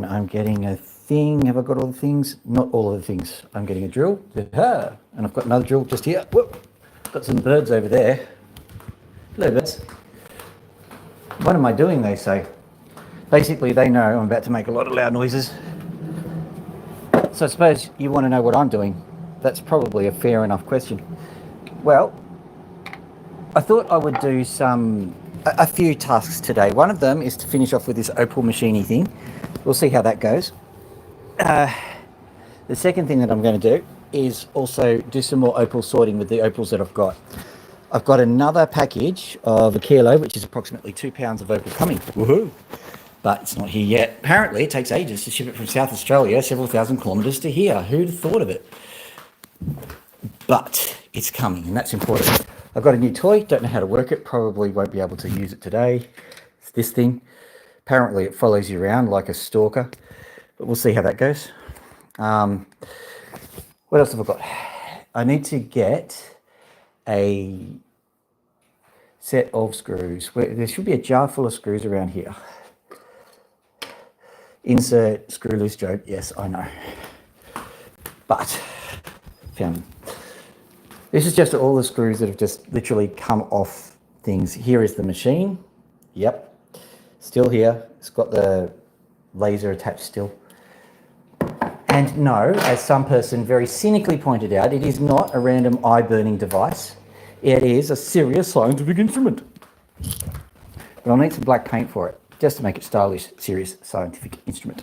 I'm getting a thing. Have I got all the things? Not all of the things. I'm getting a drill. And I've got another drill just here. Whoop. Got some birds over there. Hello, birds. What am I doing, they say. Basically, they know I'm about to make a lot of loud noises. So I suppose you want to know what I'm doing. That's probably a fair enough question. Well, I thought I would do a few tasks today. One of them is to finish off with this Opal machiney thing. We'll see how that goes. The second thing that I'm going to do is also do some more Opal sorting with the Opals that I've got. I've got another package of a kilo, which is approximately 2 pounds of Opal coming. Woohoo! But it's not here yet. Apparently, it takes ages to ship it from South Australia, several thousand kilometres to here. Who'd have thought of it? But it's coming, and that's important. I've got a new toy, don't know how to work it, probably won't be able to use it today. It's this thing. Apparently it follows you around like a stalker, but we'll see how that goes. What else have I got? I need to get a set of screws. There should be a jar full of screws around here. Insert screw loose joke, yes, I know. But, found them. This is just all the screws that have just literally come off things. Here is the machine. Yep, still here. It's got the laser attached still. And no, as some person very cynically pointed out, it is not a random eye-burning device. It is a serious scientific instrument. But I'll need some black paint for it, just to make it stylish, serious scientific instrument.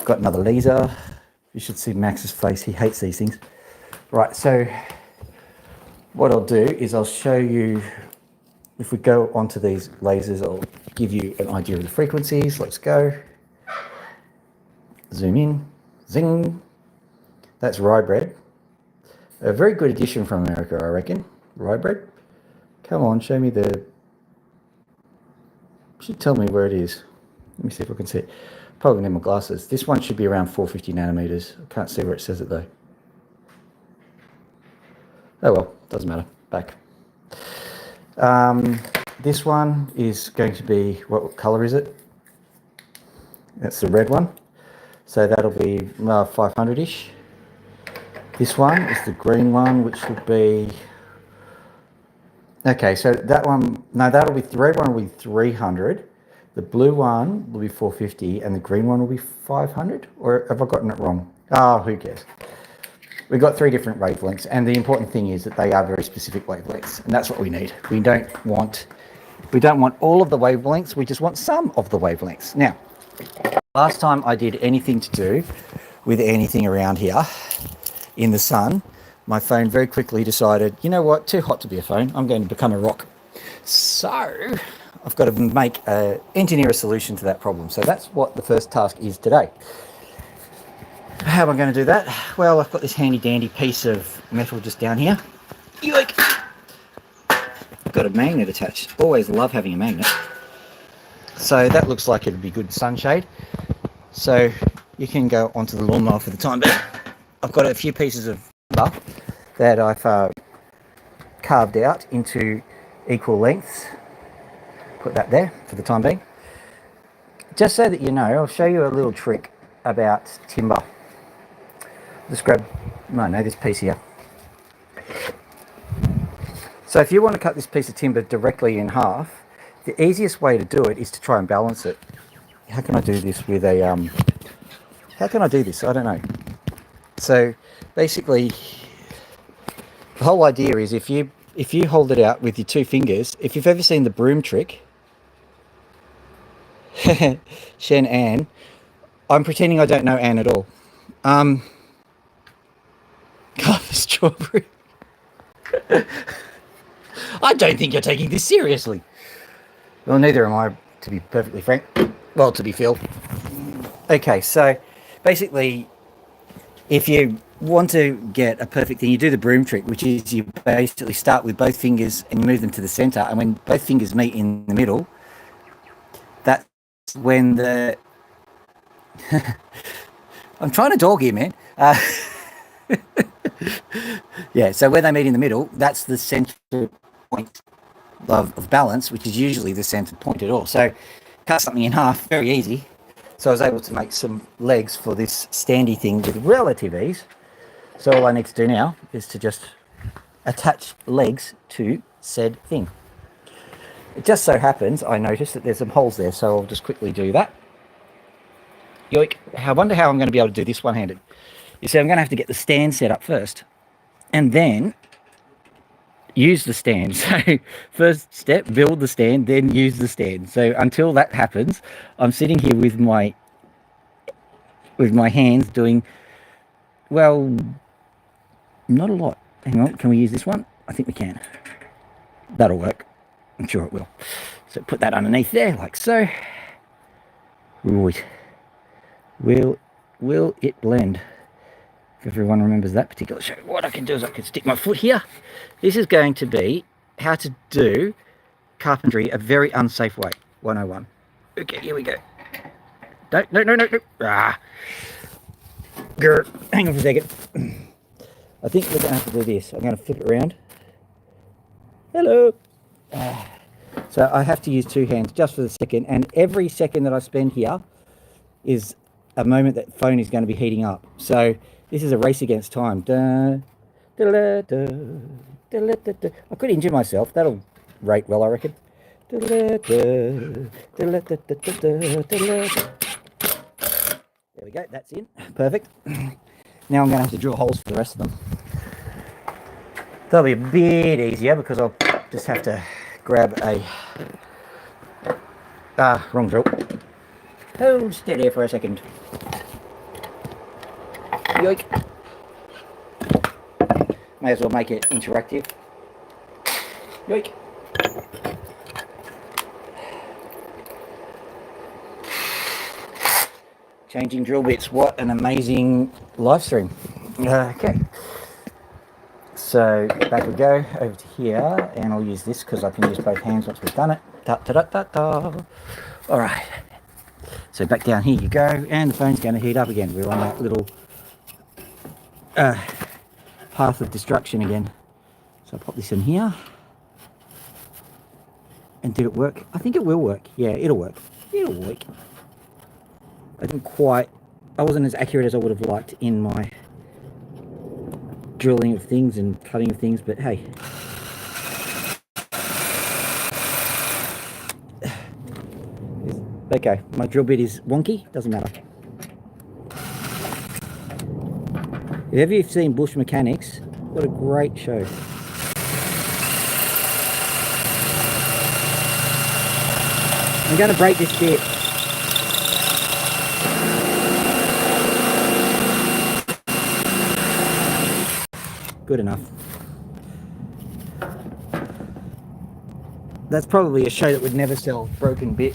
Got another laser. You should see Max's face. He hates these things. Right, so what I'll do is I'll show you, if we go onto these lasers, I'll give you an idea of the frequencies. Let's go. Zoom in. Zing. That's rye bread. A very good addition from America, I reckon. Rye bread. Come on, show me the... Should tell me where it is. Let me see if I can see it. Probably need my glasses. This one should be around 450 nanometers. I can't see where it says it though. Oh well, doesn't matter. Back. This one is going to be, what color is it? That's the red one. So that'll be 500-ish. This one is the green one, which would be... Okay, so that one, no, that'll be, the red one will be 300. The blue one will be 450 and the green one will be 500? Or have I gotten it wrong? Oh, who cares? We've got 3 different wavelengths, and the important thing is that they are very specific wavelengths, and that's what we need. We don't want all of the wavelengths, we just want some of the wavelengths. Now, last time I did anything to do with anything around here in the sun, my phone very quickly decided, you know what, too hot to be a phone, I'm going to become a rock. So I've got to engineer a solution to that problem. So that's what the first task is today. How am I going to do that? Well, I've got this handy dandy piece of metal just down here. Yoink! I've got a magnet attached. Always love having a magnet. So that looks like it'd be good sunshade. So you can go onto the lawnmower for the time being. I've got a few pieces of timber that I've carved out into equal lengths. Put that there for the time being. Just so that you know, I'll show you a little trick about timber. Just grab, this piece here. So if you want to cut this piece of timber directly in half, the easiest way to do it is to try and balance it. How can I do this with a, how can I do this? I don't know. So basically, the whole idea is if you hold it out with your 2 fingers, if you've ever seen the broom trick, Shen Ann, I'm pretending I don't know Ann at all. Carve a strawberry. I don't think you're taking this seriously. Well, neither am I, to be perfectly frank. Well, to be Phil. Okay, so basically, if you want to get a perfect thing, you do the broom trick, which is you basically start with both fingers and you move them to the center, and when both fingers meet in the middle, that's when the... I'm trying to dog here, man. Yeah, so when they meet in the middle, that's the center point of balance, which is usually the center point at all. So cut something in half, very easy. So I was able to make some legs for this standy thing with relative ease. So all I need to do now is to just attach legs to said thing. It just so happens I noticed that there's some holes there, so I'll just quickly do that. Yoink. I wonder how I'm going to be able to do this one-handed. You see, I'm going to have to get the stand set up first and then use the stand. So first step, build the stand, then use the stand. So until that happens, I'm sitting here with my hands doing, well, not a lot. Hang on, can we use this one? I think we can. That'll work. I'm sure it will. So put that underneath there, like so. Right. Will it blend? If everyone remembers that particular show, what I can do is I can stick my foot here. This is going to be how to do carpentry a very unsafe way. 101. Okay, here we go. No. Ah. Grr. Hang on for a second. I think we're going to have to do this. I'm going to flip it around. Hello. So I have to use two hands just for the second, and every second that I spend here is a moment that phone is going to be heating up. So this is a race against time. I could injure myself. That'll rate well, I reckon. There we go. That's in. Perfect. Now I'm going to have to drill holes for the rest of them. That'll be a bit easier because I'll just have to grab a... wrong drill. Hold steady for a second. Yoink. May as well make it interactive. Yoink. Changing drill bits. What an amazing live stream. Okay. So back we go over to here, and I'll use this because I can use both hands once we've done it. All right. So back down here you go, and the phone's going to heat up again. We're on that little path of destruction again. So I'll pop this in here. And did it work? I think it will work. Yeah, it'll work. It'll work. I wasn't as accurate as I would have liked in my drilling of things and cutting of things, but hey. Okay, my drill bit is wonky, doesn't matter. If you've seen Bush Mechanics, what a great show. I'm going to break this bit. Good enough. That's probably a show that would never sell broken bit.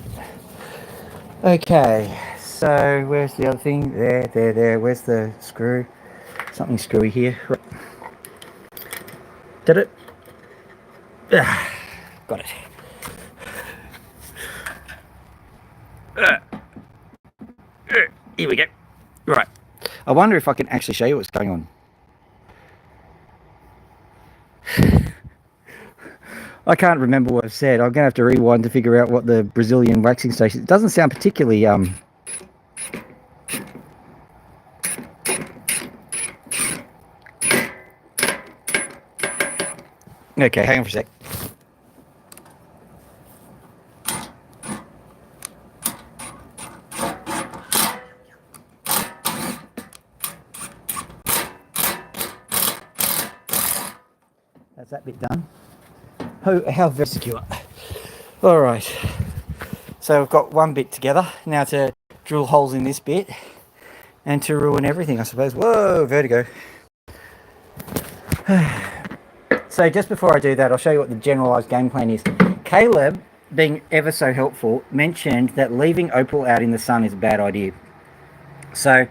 Okay, so where's the other thing? There. Where's the screw? Something screwy here. Did it? Got it. Here we go. Right. I wonder if I can actually show you what's going on. I can't remember what I've said. I'm going to have to rewind to figure out what the Brazilian waxing station... It doesn't sound particularly... Okay, hang on for a sec. That's that bit done. Oh, how very secure. All right. So I've got one bit together. Now to drill holes in this bit and to ruin everything, I suppose. Whoa, vertigo. So just before I do that, I'll show you what the generalised game plan is. Caleb, being ever so helpful, mentioned that leaving opal out in the sun is a bad idea. So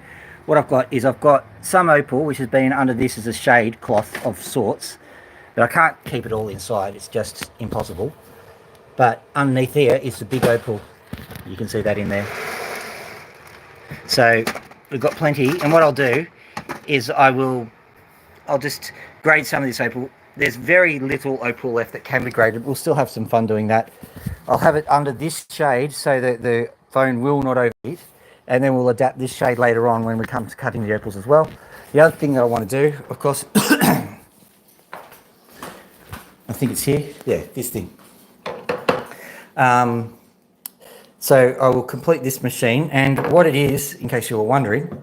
what I've got is I've got some opal, which has been under this as a shade cloth of sorts. But I can't keep it all inside. It's just impossible. But underneath there is the big opal. You can see that in there. So we've got plenty. And what I'll do is I'll just grade some of this opal. There's very little opal left that can be graded. We'll still have some fun doing that. I'll have it under this shade so that the phone will not overheat. and then we'll adapt this shade later on when we come to cutting the opals as well. The other thing that I want to do, of course, I think it's here. Yeah, this thing. So I will complete this machine, and what it is, in case you were wondering,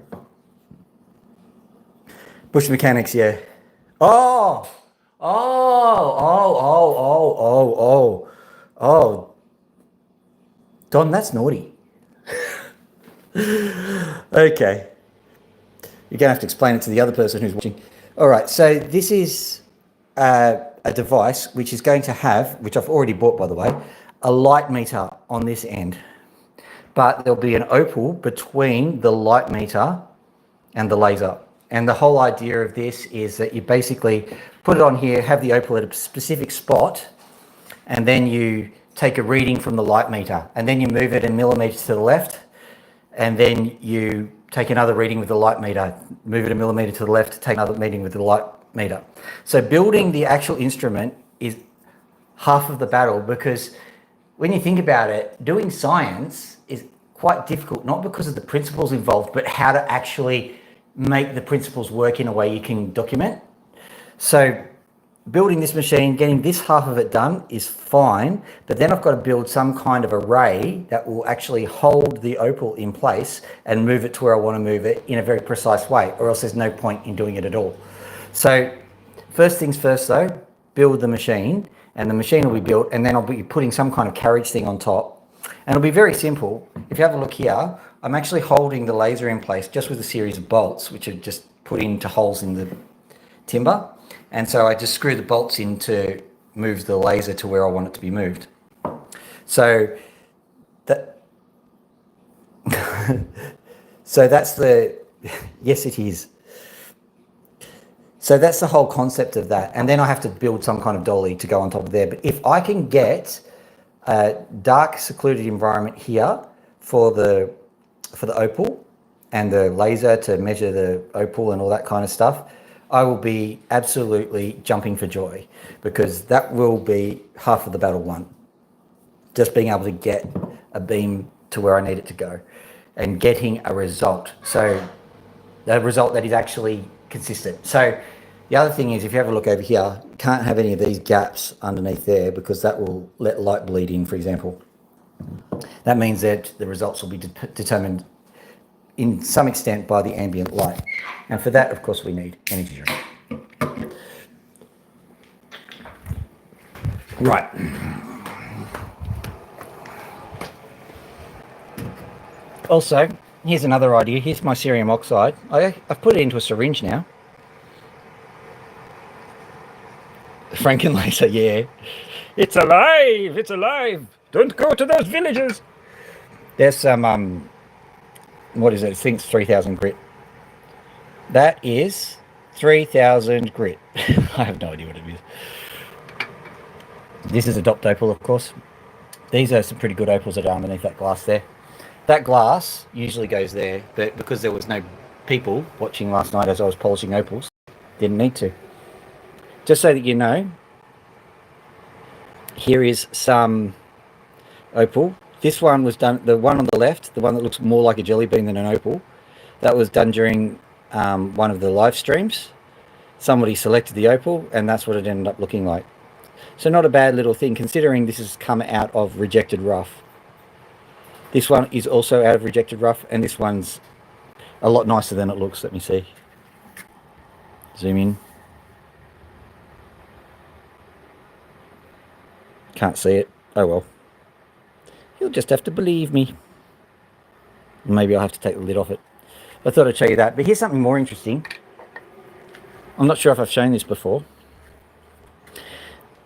bush mechanics, yeah. Oh, oh. Don, that's naughty. Okay. You're going to have to explain it to the other person who's watching. All right, so this is a device which is going to have, which I've already bought, by the way, a light meter on this end. But there'll be an opal between the light meter and the laser. And the whole idea of this is that you basically put it on here, have the opal at a specific spot, and then you take a reading from the light meter, and then you move it in millimeters to the left, and then you take another reading with the light meter, move it a millimeter to the left, take another reading with the light meter. So building the actual instrument is half of the battle, because when you think about it, doing science is quite difficult, not because of the principles involved, but how to actually make the principles work in a way you can document. So building this machine, getting this half of it done is fine, but then I've got to build some kind of array that will actually hold the opal in place and move it to where I want to move it in a very precise way, or else there's no point in doing it at all. So first things first though, build the machine, and the machine will be built, and then I'll be putting some kind of carriage thing on top. And it'll be very simple. If you have a look here, I'm actually holding the laser in place just with a series of bolts, which are just put into holes in the timber. And so I just screw the bolts in to move the laser to where I want it to be moved. So that, so that's the, yes it is. So that's the whole concept of that. And then I have to build some kind of dolly to go on top of there. But if I can get a dark secluded environment here for the opal and the laser to measure the opal and all that kind of stuff, I will be absolutely jumping for joy, because that will be half of the battle won. Just being able to get a beam to where I need it to go and getting a result. So the result that is actually consistent. So the other thing is, if you have a look over here, you can't have any of these gaps underneath there, because that will let light bleed in, for example. That means that the results will be determined in some extent by the ambient light. And for that, of course, we need energy drink. Right. Also, here's another idea. Here's my cerium oxide. I've put it into a syringe now. Frankenlaser, yeah. It's alive! It's alive! Don't go to those villages! There's some, what is it? I think it's 3,000 grit. That is 3,000 grit. I have no idea what it is. This is a dopped opal, of course. These are some pretty good opals that are underneath that glass there. That glass usually goes there, but because there was no people watching last night as I was polishing opals, didn't need to. Just so that you know, here is some opal. This one was done, the one on the left, the one that looks more like a jelly bean than an opal, that was done during one of the live streams. Somebody selected the opal, and that's what it ended up looking like. So not a bad little thing, considering this has come out of rejected rough. This one is also out of rejected rough, and this one's a lot nicer than it looks. Let me see. Zoom in. Can't see it. Oh well. You'll just have to believe me. Maybe I'll have to take the lid off it. I thought I'd show you that. But here's something more interesting. I'm not sure if I've shown this before.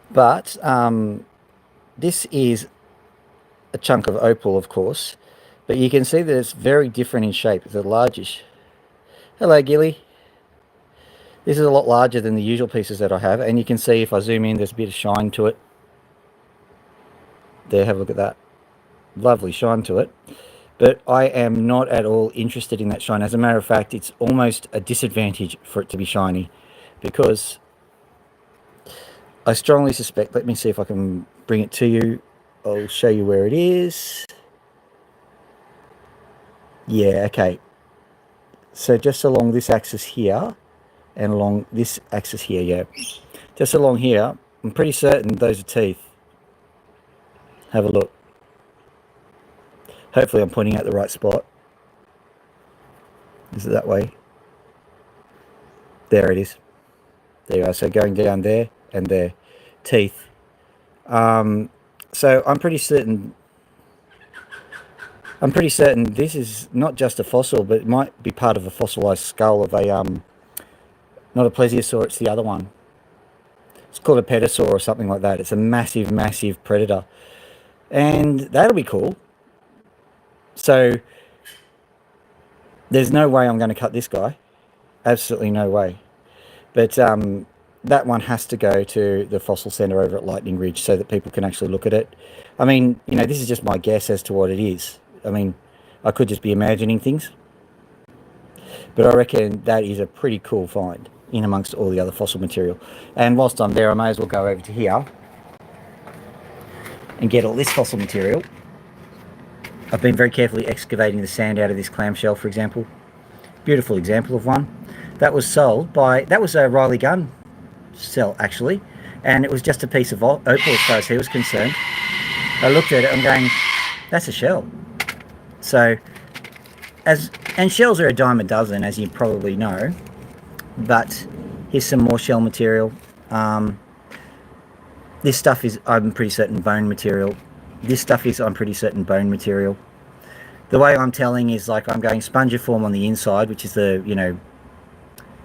But this is a chunk of opal, of course. But you can see that it's very different in shape. It's a largish. Hello, Gilly. This is a lot larger than the usual pieces that I have. And you can see if I zoom in, there's a bit of shine to it. There, have a look at that. Lovely shine to it. But I am not at all interested in that shine. As a matter of fact, it's almost a disadvantage for it to be shiny, because I strongly suspect, let me see if I can bring it to you. I'll show you where it is. Yeah, okay. So just along this axis here and along this axis here, yeah. Just along here, I'm pretty certain those are teeth. Have a look. Hopefully I'm pointing out the right spot. Is it that way? There it is. There you are. So going down there and there. Teeth. So I'm pretty certain this is not just a fossil, but it might be part of a fossilized skull of a not a plesiosaur, it's the other one. It's called a pterosaur or something like that. It's a massive, massive predator. And that'll be cool. So there's no way I'm going to cut this guy. Absolutely no way. But that one has to go to the fossil centre over at Lightning Ridge so that people can actually look at it. I mean, you know, this is just my guess as to what it is. I mean, I could just be imagining things. But I reckon that is a pretty cool find in amongst all the other fossil material. And whilst I'm there, I may as well go over to here and get all this fossil material. I've been very carefully excavating the sand out of this clamshell, for example. Beautiful example of one. That was sold by, that was a Riley Gunn cell actually, and it was just a piece of opal as far as he was concerned. I looked at it, I'm going, that's a shell. So, and shells are a dime a dozen, as you probably know, but here's some more shell material. This stuff is, I'm pretty certain, bone material. This stuff is, I'm pretty certain, bone material. The way I'm telling is like I'm going spongiform on the inside, which is the, you know,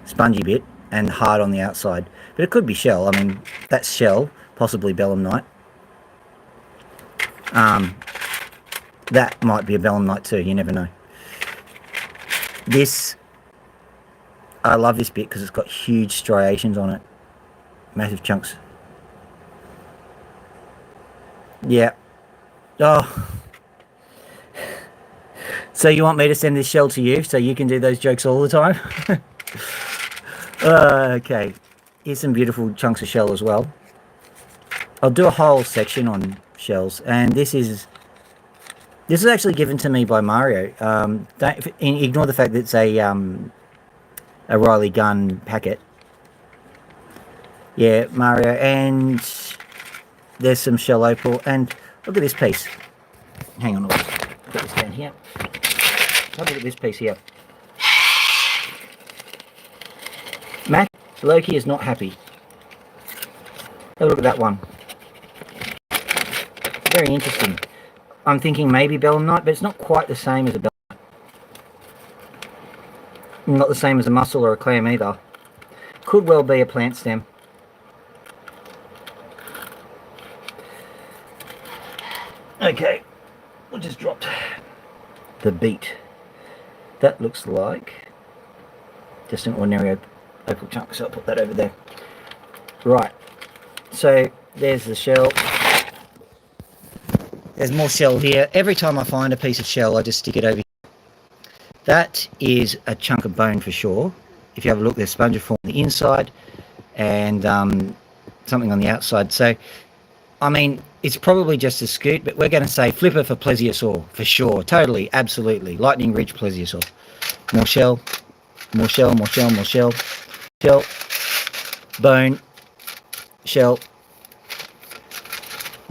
spongy bit, and hard on the outside. But it could be shell. I mean, that's shell, possibly belemnite. That might be a belemnite too, you never know. This, I love this bit because it's got huge striations on it. Massive chunks. Yeah. Oh. So you want me to send this shell to you so you can do those jokes all the time? Okay. Here's some beautiful chunks of shell as well. I'll do a whole section on shells, and this is actually given to me by Mario. Don't ignore the fact that it's a Riley Gunn packet. Yeah, Mario, and there's some shell opal, and look at this piece. Hang on, I'll put this down here. Have a look at this piece here. Matt, Loki is not happy. Have a look at that one. Very interesting. I'm thinking maybe belemnite, but it's not quite the same as a belemnite. Not the same as a mussel or a clam either. Could well be a plant stem. Okay, we'll just drop the beat. That looks like just an ordinary opal chunk, so I'll put that over there. Right, so there's the shell. There's more shell here. Every time I find a piece of shell, I just stick it over here. That is a chunk of bone for sure. If you have a look, there's spongiform on the inside and something on the outside. So, I mean, it's probably just a scoot, but we're going to say flipper for plesiosaur for sure. Totally, absolutely. Lightning Ridge plesiosaur. More shell, more shell, more shell, more shell. Shell, bone, shell,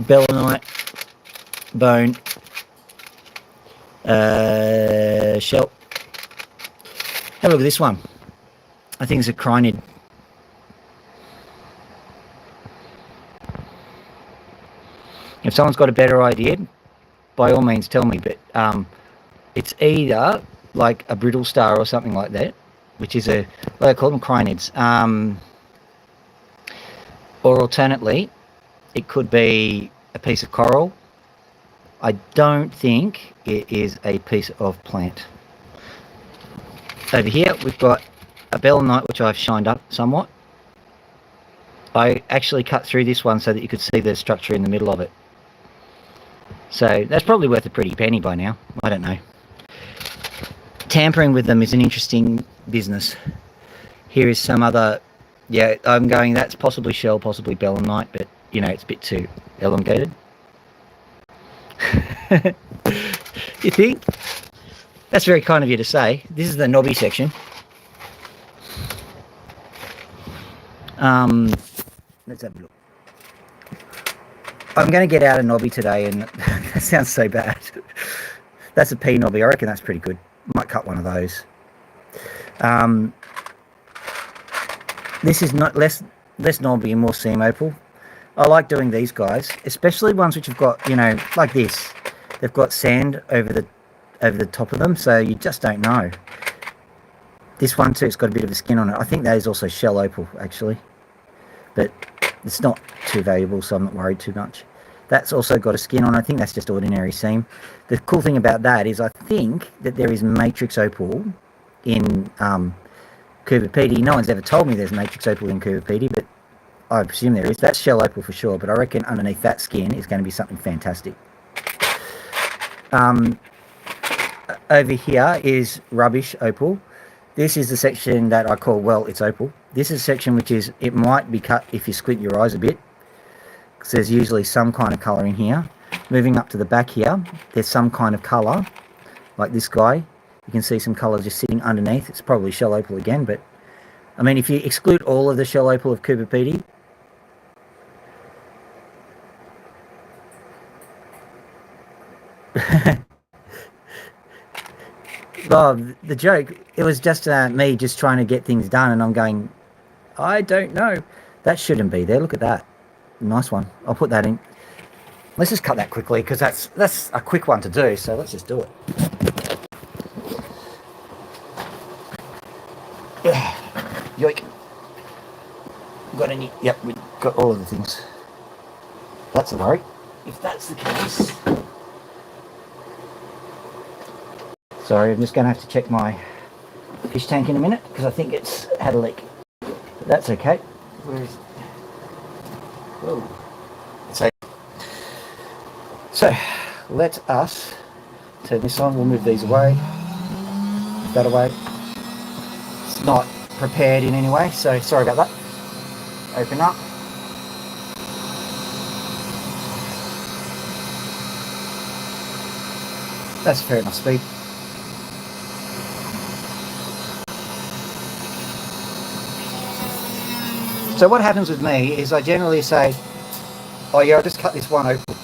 belemnite, bone, shell. Have a look at this one. I think it's a crinid. If someone's got a better idea, by all means tell me, but it's either like a brittle star or something like that, which is a, what I call them, crinids. Or alternately, it could be a piece of coral. I don't think it is a piece of plant. Over here, we've got a belemnite, which I've shined up somewhat. I actually cut through this one so that you could see the structure in the middle of it. So that's probably worth a pretty penny by now. I don't know. Tampering with them is an interesting business. Here is some other, yeah, I'm going, that's possibly shell, possibly belemnite, but, you know, it's a bit too elongated. You think? That's very kind of you to say. This is the knobby section. Let's have a look. I'm going to get out a knobby today, and that sounds so bad. That's a P knobby. I reckon that's pretty good. Might cut one of those. This is not less knobby and more seam opal. I like doing these guys, especially ones which have got, you know, like this. They've got sand over the top of them, so you just don't know. This one too, it's got a bit of a skin on it. I think that is also shell opal, actually, but it's not too valuable, so I'm not worried too much. That's also got a skin on it. I think that's just ordinary seam. The cool thing about that is I think that there is matrix opal in Cooper Pedy. No one's ever told me there's matrix opal in Cooper Pedy, but I presume there is. That's shell opal for sure, but I reckon underneath that skin is going to be something fantastic. Over here is rubbish opal. This is the section that I call, well, it's opal. This is a section which is, it might be cut if you squint your eyes a bit, because there's usually some kind of colour in here. Moving up to the back here, there's some kind of colour, like this guy. You can see some colour just sitting underneath. It's probably shell opal again, but I mean, if you exclude all of the shell opal of Cooper Pedy, well, the joke, it was just me just trying to get things done, and I'm going, I don't know. That shouldn't be there. Look at that. Nice one. I'll put that in. Let's just cut that quickly, because that's a quick one to do, so let's just do it. Yeah. Yoink. Got any? Yep, we got all of the things. That's a worry. If that's the case... Sorry, I'm just going to have to check my fish tank in a minute, because I think it's had a leak. But that's okay. Where is it? Oh, it's okay. So, let us turn this on. We'll move these away. Move that away. It's not prepared in any way, so sorry about that. Open up. That's fair enough speed. So what happens with me is I generally say, oh yeah, I'll just cut this one open.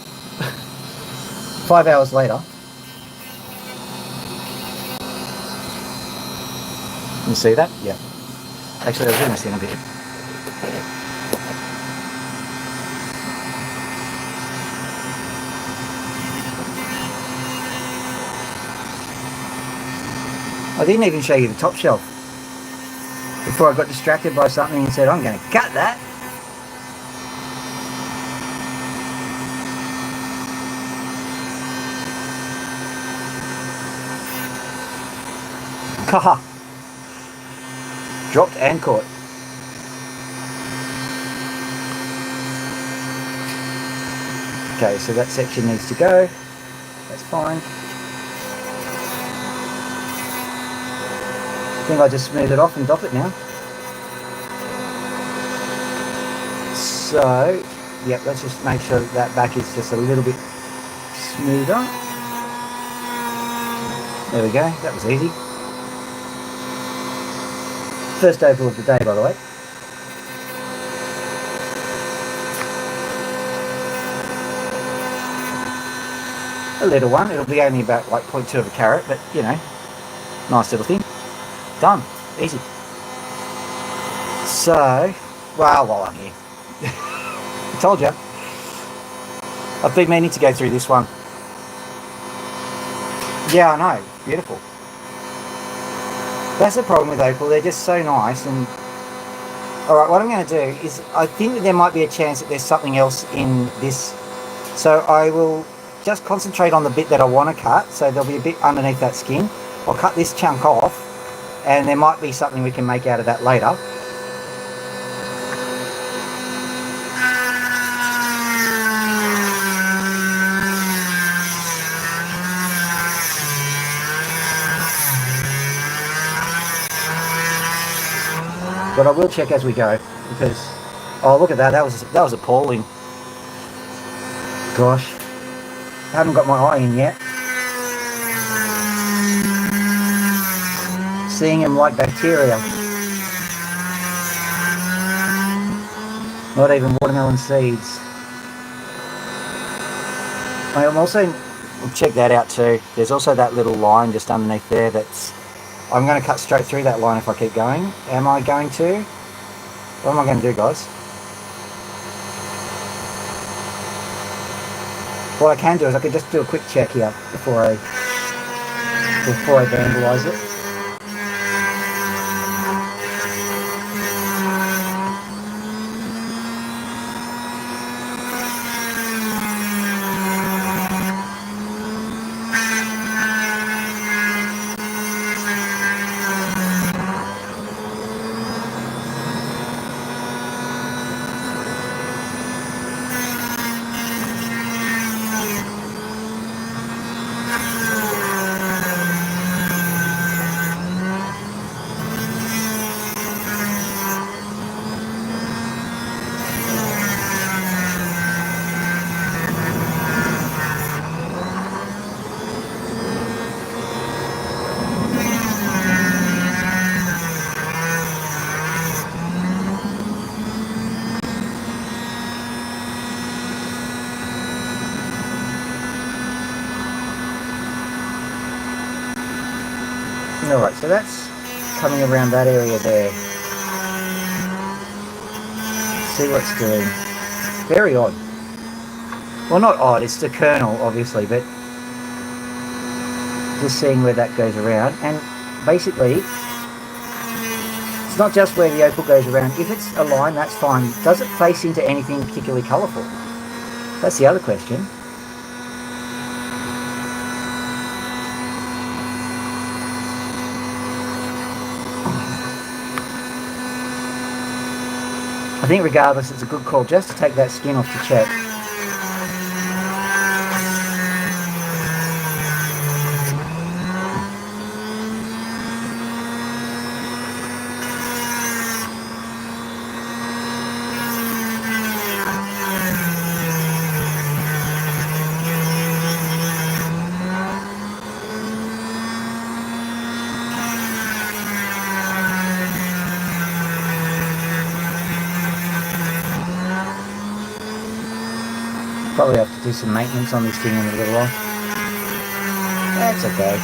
5 hours later. Can you see that? Yeah. Actually, I was doing this in a bit. I didn't even show you the top shelf before I got distracted by something and said, I'm going to cut that. Haha. Dropped and caught. Okay, so that section needs to go. That's fine. I think I just smooth it off and dop it now. So, yep, let's just make sure that back is just a little bit smoother. There we go, that was easy. First opal of the day, by the way. A little one, it'll be only about like 0.2 of a carat, but you know, nice little thing. Done, easy. So, well, while I'm here, I told you, I've been meaning to go through this one. Yeah, I know, beautiful. That's the problem with opal, they're just so nice. And alright, what I'm going to do is, I think that there might be a chance that there's something else in this, so I will just concentrate on the bit that I want to cut. So there'll be a bit underneath that skin. I'll cut this chunk off, and there might be something we can make out of that later. But I will check as we go, because, oh look at that, that was appalling. Gosh, I haven't got my eye in yet. seeing them like bacteria. Not even watermelon seeds. I'm also, check that out too. There's also that little line just underneath there that's, I'm going to cut straight through that line if I keep going. Am I going to? What am I going to do, guys? What I can do is I could just do a quick check here before I vandalise it. Alright, so that's coming around that area there. See what it's doing. Very odd. Well, not odd, it's the kernel, obviously, but just seeing where that goes around. And basically, it's not just where the opal goes around. If it's a line, that's fine. Does it face into anything particularly colourful? That's the other question. I think regardless, it's a good call just to take that skin off to check. Probably have to do some maintenance on this thing in a little while. That's okay.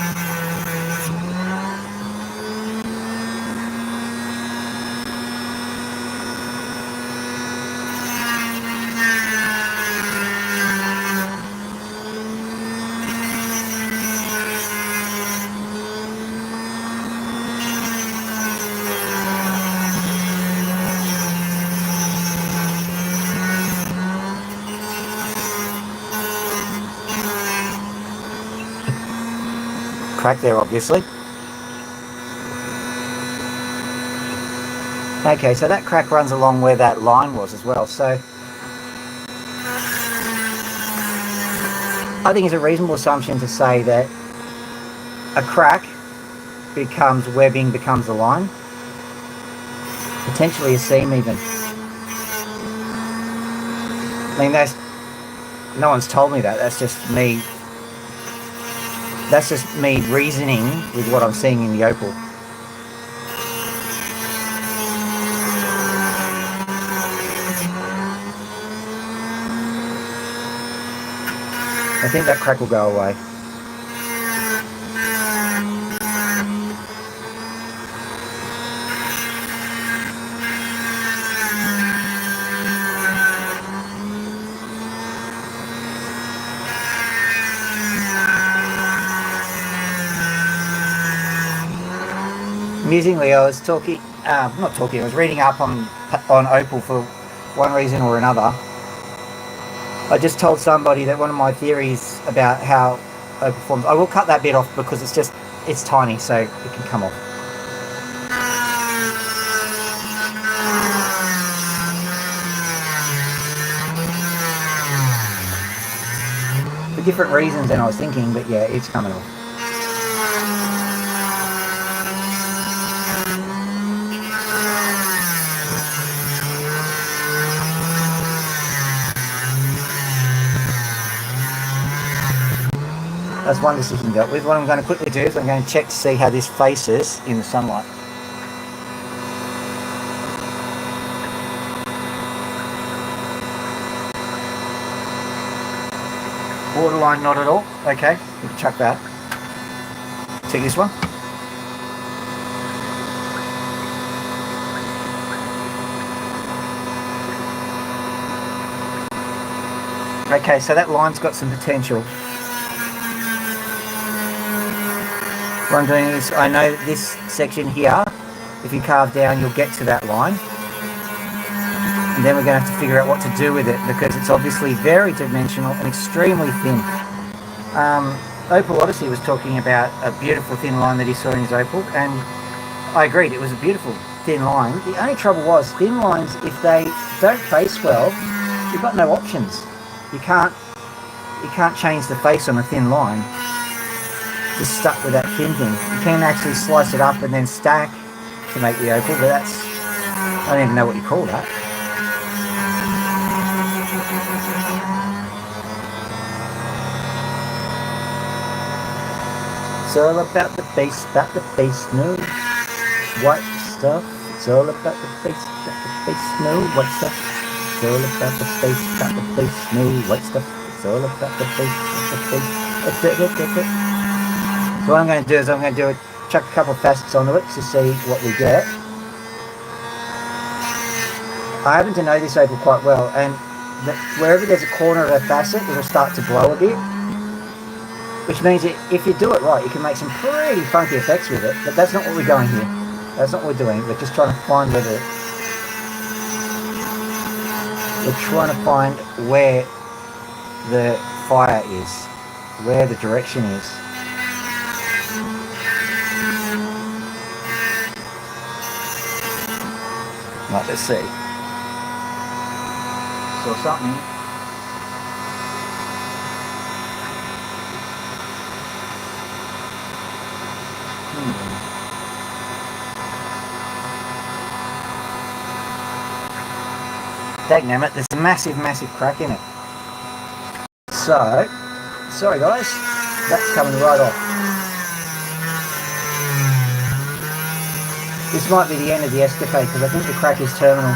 Crack there, obviously. Okay, so that crack runs along where that line was as well, so I think it's a reasonable assumption to say that a crack becomes webbing, becomes a line, potentially a seam even. I mean, no one's told me that, that's just me reasoning with what I'm seeing in the opal. I think that crack will go away. Amusingly, I was I was reading up on opal for one reason or another. I just told somebody that one of my theories about how opal forms, I will cut that bit off because it's tiny, so it can come off. For different reasons than I was thinking, but yeah, it's coming off. That's one decision dealt with. What I'm going to quickly do is I'm going to check to see how this faces in the sunlight. Borderline not at all. Okay, we can chuck that. Check this one. Okay, so that line's got some potential. What I'm doing is, I know this section here, if you carve down, you'll get to that line. And then we're going to have to figure out what to do with it, because it's obviously very dimensional and extremely thin. Opal Odyssey was talking about a beautiful thin line that he saw in his Opal, and I agreed, it was a beautiful thin line. The only trouble was, thin lines, if they don't face well, you've got no options. You can't change the face on a thin line. Just stuck with that thin thing. You can actually slice it up and then stack to make the Opal, but that's, I don't even know what you call that. It's all about the face, no white stuff. It's all about the face, no white stuff. It's all about the face, no white stuff. It's all about the face. So what I'm going to do is I'm going to chuck a couple of facets onto it to see what we get. I happen to know this Opal quite well, and wherever there's a corner of a facet, it'll start to glow a bit. Which means that if you do it right, you can make some pretty funky effects with it. But that's not what we're going here. That's not what we're doing. We're just trying to find where the fire is, where the direction is. Right, let's see. Saw something. Dagnammit, there's a massive crack in it. So, sorry guys, that's coming right off. This might be the end of the escapade because I think the crack is terminal.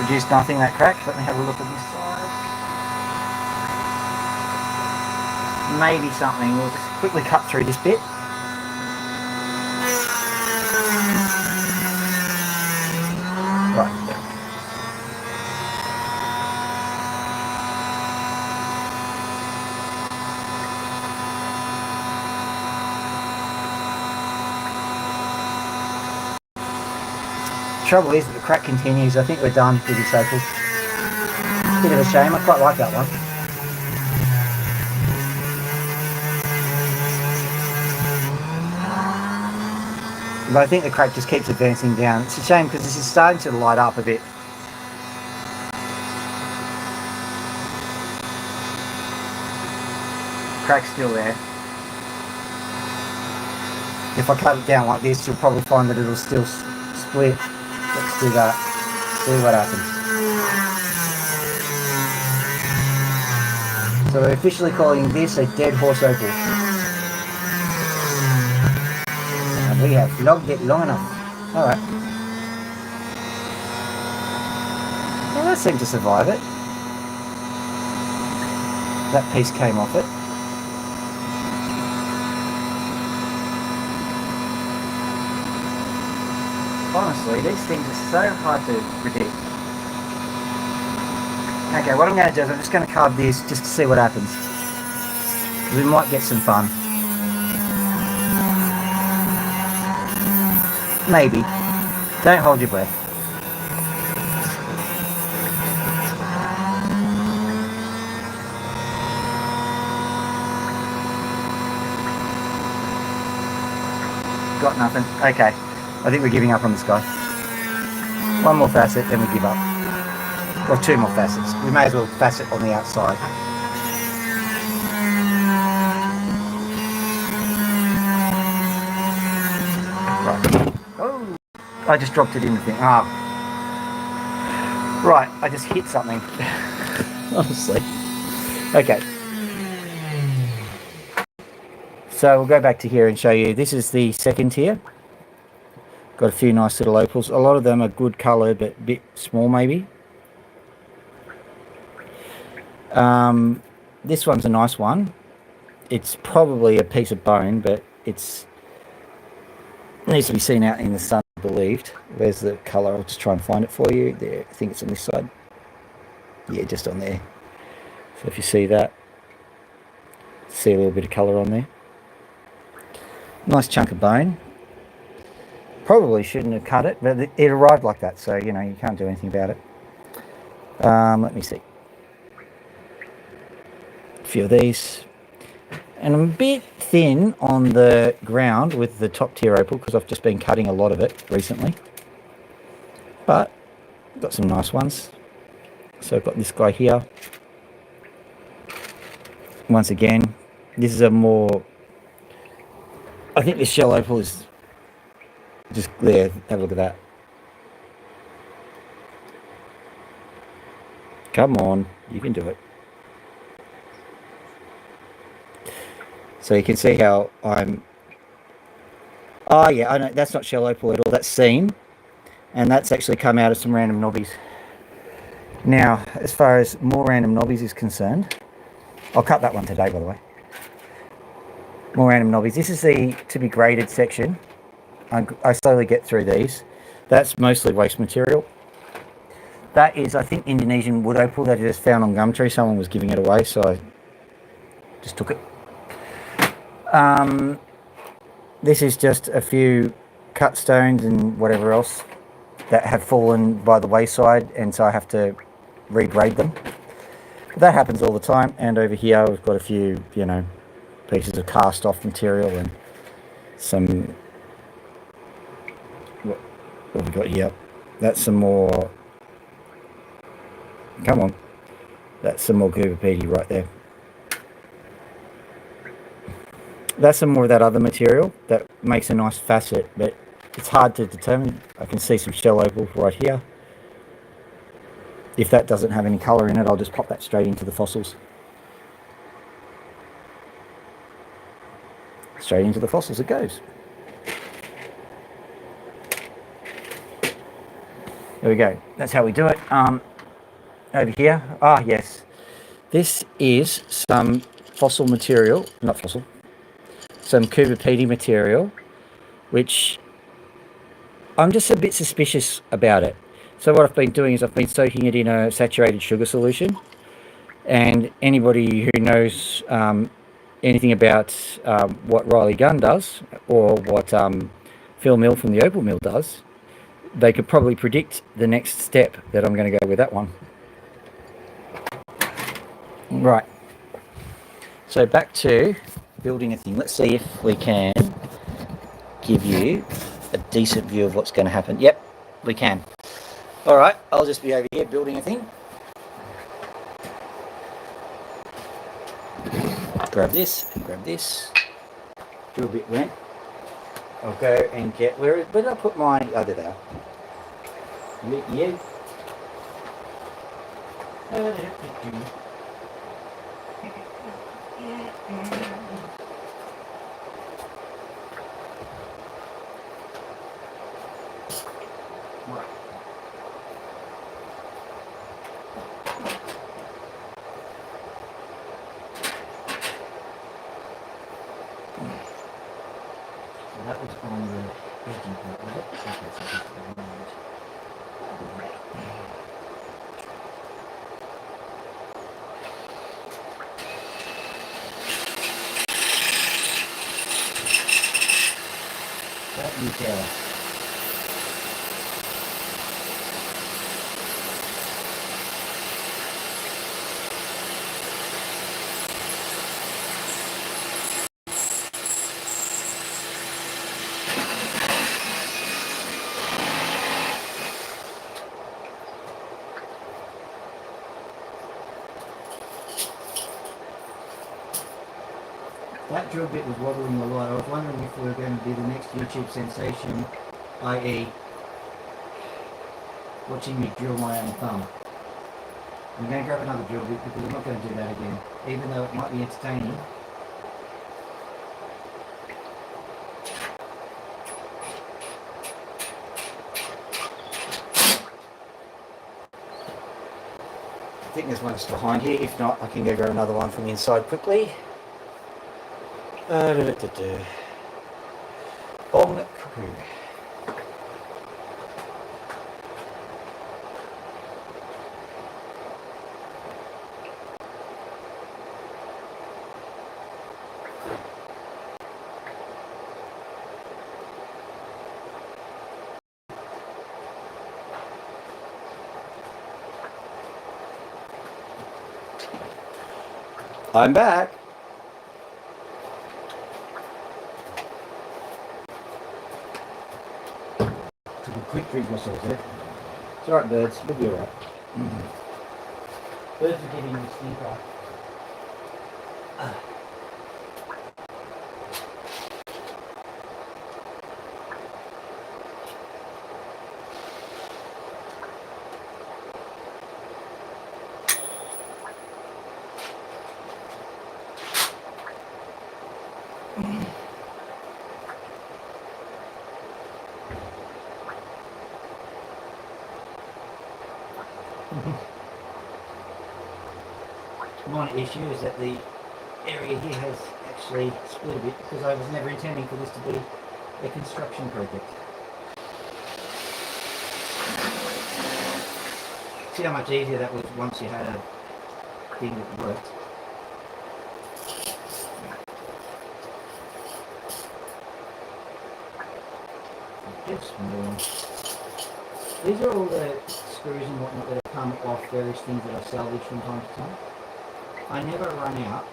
Produced nothing, that crack. Let me have a look at this side. Maybe something. We'll just quickly cut through this bit. Right. Trouble is that the crack continues. I think we're done with this Opal. Bit of a shame. I quite like that one. But I think the crack just keeps advancing down. It's a shame because this is starting to light up a bit. Crack's still there. If I cut it down like this, you'll probably find that it'll still split. Let's do that. See what happens. So we're officially calling this a dead horse Opal. We have logged it long enough. Alright. Well, that seemed to survive it. That piece came off it. Honestly, these things are so hard to predict. Okay, what I'm going to do is I'm just going to carve this just to see what happens. We might get some fun. Maybe. Don't hold your breath. Got nothing. Okay. I think we're giving up on this guy. One more facet, then we give up. Or two more facets. We may as well facet on the outside. I just dropped it in the thing. Ah, right. I just hit something. Honestly. Okay. So we'll go back to here and show you. This is the second tier. Got a few nice little opals. A lot of them are good colour, but a bit small maybe. This one's a nice one. It's probably a piece of bone, but it needs to be seen out in the sun, I believed. Where's the colour? I'll just try and find it for you. There, I think it's on this side. Yeah, just on there. So if you see that, see a little bit of colour on there. Nice chunk of bone. Probably shouldn't have cut it, but it arrived like that, so you know you can't do anything about it. Let me see. A few of these. And I'm a bit thin on the ground with the top tier opal because I've just been cutting a lot of it recently. But I've got some nice ones. So I've got this guy here. Once again, this is a more... I think this shell opal is just there. Have a look at that. Come on, you can do it. So you can see how I'm... Oh yeah, I know, that's not shell opal at all, that's seam. And that's actually come out of some random knobbies. Now, as far as more random knobbies is concerned, I'll cut that one today, by the way. More random knobbies. This is the to be graded section. I slowly get through these. That's mostly waste material. That is, I think, Indonesian wood opal that I just found on Gumtree. Someone was giving it away, so I just took it. This is just a few cut stones and whatever else that have fallen by the wayside, and so I have to regrade them. But that happens all the time. And over here we've got a few, you know, pieces of cast off material and some... What have we got here? That's some more... Come on. That's some more Goober right there. That's some more of that other material that makes a nice facet, but it's hard to determine. I can see some shell opal right here. If that doesn't have any colour in it, I'll just pop that straight into the fossils. Straight into the fossils it goes. There we go. That's how we do it. Over here. Ah, yes. This is some fossil material, not fossil, some Cooper material, which I'm just a bit suspicious about it. So what I've been doing is I've been soaking it in a saturated sugar solution. And anybody who knows anything about what Riley Gunn does, or what Phil Mill from the Opal Mill does, they could probably predict the next step that I'm going to go with that one. Right. So back to building a thing. Let's see if we can give you a decent view of what's going to happen. Yep, we can. All right, I'll just be over here building a thing. Grab this and grab this. Do a bit wet. I'll go and get where did I put my... Oh, there they are. Yeah. That was on the edging part, was it? Okay, so just the lines. That you go. That drill bit was wobbling a lot. I was wondering if we were going to be the next YouTube sensation, i.e. watching me drill my own thumb. I'm going to grab another drill bit because I'm not going to do that again, even though it might be entertaining. I think there's one just behind here. If not, I can go grab another one from the inside quickly. Bong cuckoo. I'm back. Took a quick drink myself there. It's alright, birds. We'll be alright. Birds are getting the stinker. One issue is that the area here has actually split a bit because I was never intending for this to be a construction project. See how much easier that was once you had a thing that worked. These are all the screws and whatnot that have come off various things that I've salvaged from time to time. I never run out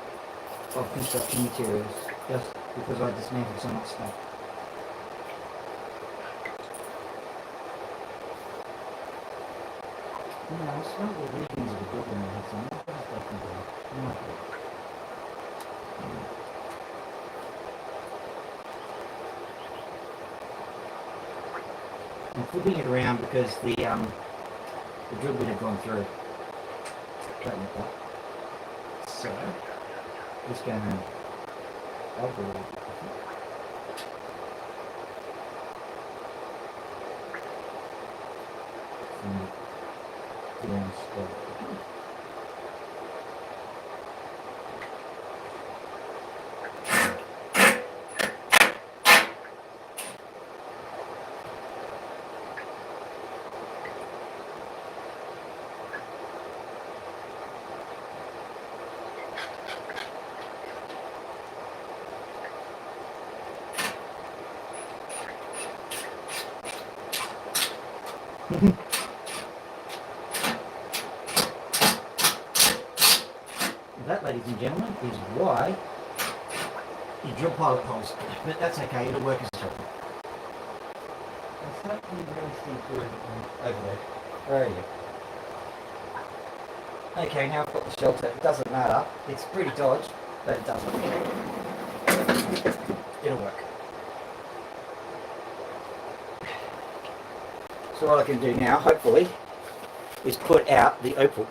of construction materials just because I dismantle so much stuff. No, I smell the leavings of the building I had some. What else I can do? No idea. I'm flipping it around because the drill bit had gone through. Straighten it up. So, just going to alter a little bit. That, ladies and gentlemen, is why you drill pilot holes. But that's okay, it'll work as a shelter. It's not really through over there. Where are you? Okay, now I've got the shelter. It doesn't matter. It's pretty dodged, but it doesn't. It'll work. So what I can do now, hopefully, is put out the Opal.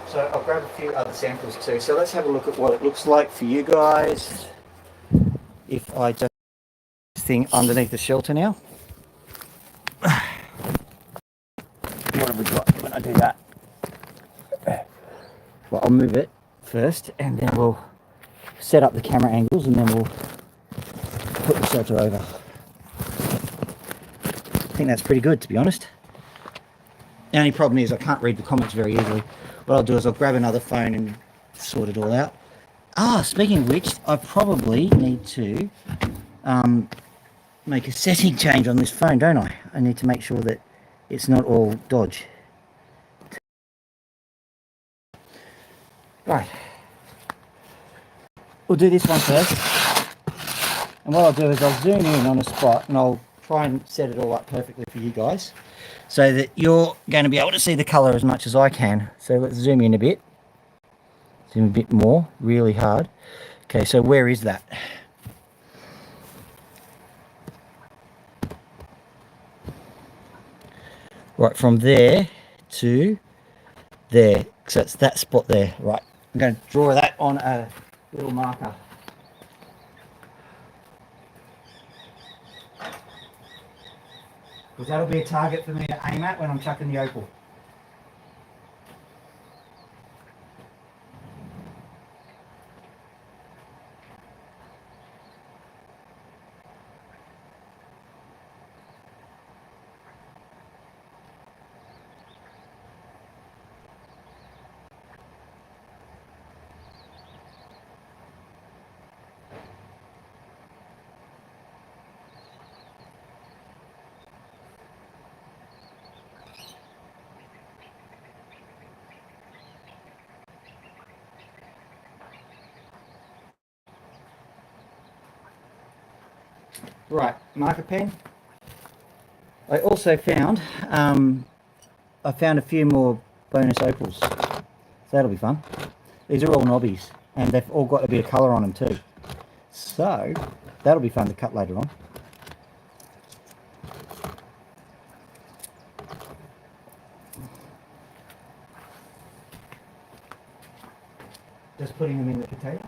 So I'll grab a few other samples too. So let's have a look at what it looks like for you guys. If I just this thing underneath the shelter now. What have we got when I do that? Well, I'll move it first and then we'll set up the camera angles and then we'll put the shelter over. I think that's pretty good, to be honest. The only problem is I can't read the comments very easily. What I'll do is I'll grab another phone and sort it all out. Speaking of which, I probably need to make a setting change on this phone, don't I? I need to make sure that it's not all dodge. Right. we'll do this one first. And what I'll do is I'll zoom in on a spot and I'll try and set it all up perfectly for you guys so that you're going to be able to see the colour as much as I can. So let's zoom in a bit. Zoom a bit more, really hard. Okay, so where is that? Right, from there to there. So it's that spot there. Right, I'm going to draw that on a little marker. Because that'll be a target for me to aim at when I'm chucking the opal. Right, marker pen. I also found, I found a few more bonus opals. So that'll be fun. These are all knobbies and they've all got a bit of colour on them too. So that'll be fun to cut later on. Just putting them in the potato.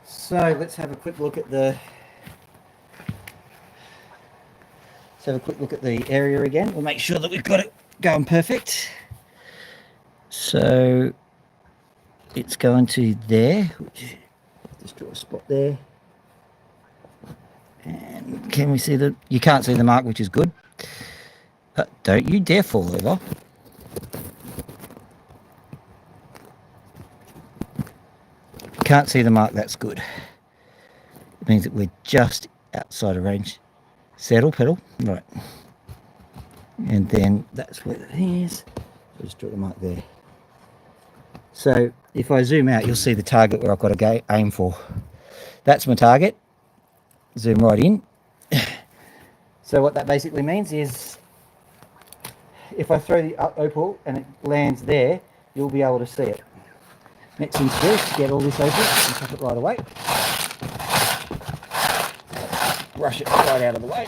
So let's have a quick look at the area again. We'll make sure that we've got it going perfect. So it's going to there, which just draw a spot there. And can we see the, you can't see the mark, which is good. But don't you dare fall over. Can't see the mark, that's good. It means that we're just outside of range. Settle, pedal, right. And then that's where it is. So just draw the mark there. So if I zoom out, you'll see the target where I've got to aim for. That's my target. Zoom right in. So what that basically means is if I throw the opal and it lands there, you'll be able to see it. Next thing to do is get all this opal and chuck it right away. Brush it right out of the way.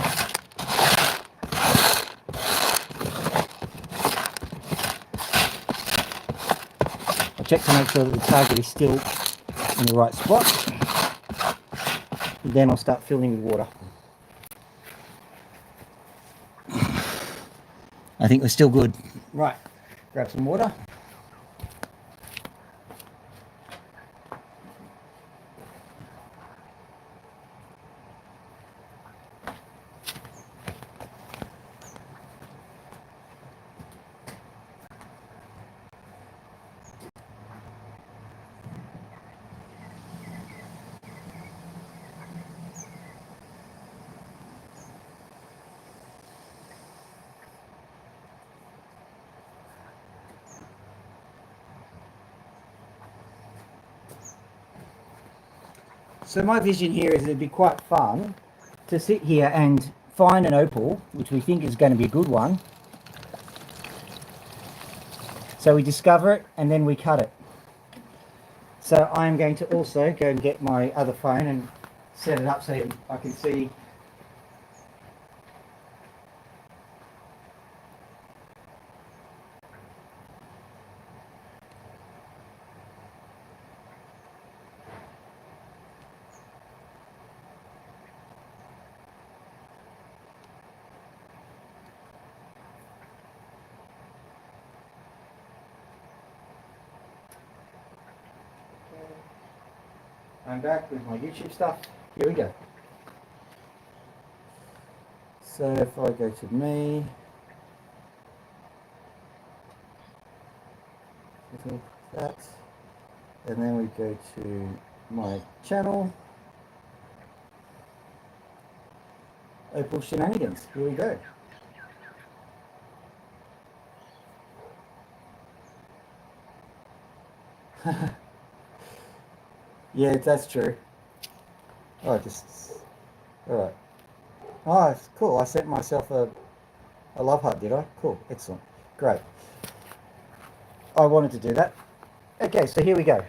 I'll check to make sure that the target is still in the right spot. And then I'll start filling with water. I think we're still good. Right, grab some water. So my vision here is it'd be quite fun to sit here and find an opal, which we think is going to be a good one. So we discover it and then we cut it. So I'm going to also go and get my other phone and set it up so I can see. I'm back with my YouTube stuff. Here we go. So if I go to me, that, and then we go to my channel, Opal Shenanigans. Here we go. Yeah, that's true. Oh, all right. Oh, it's cool. I sent myself a love heart, did I? Cool, excellent, great. I wanted to do that. Okay, so here we go.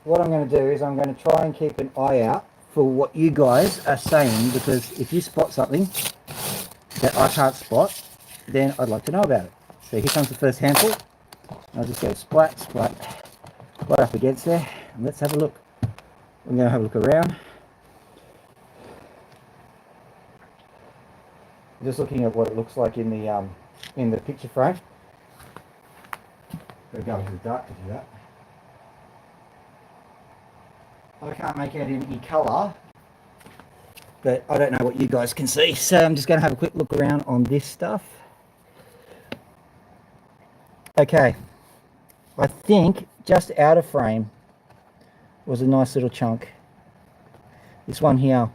What I'm going to do is I'm going to try and keep an eye out for what you guys are saying, because if you spot something that I can't spot, then I'd like to know about it. So here comes the first handful. I'll just go splat, splat, right up against there, and let's have a look. I'm going to have a look around. Just looking at what it looks like in the picture frame. Gotta go into the dark to do that. I can't make out any colour, but I don't know what you guys can see. So I'm just going to have a quick look around on this stuff. Okay, I think just out of frame was a nice little chunk. This one here,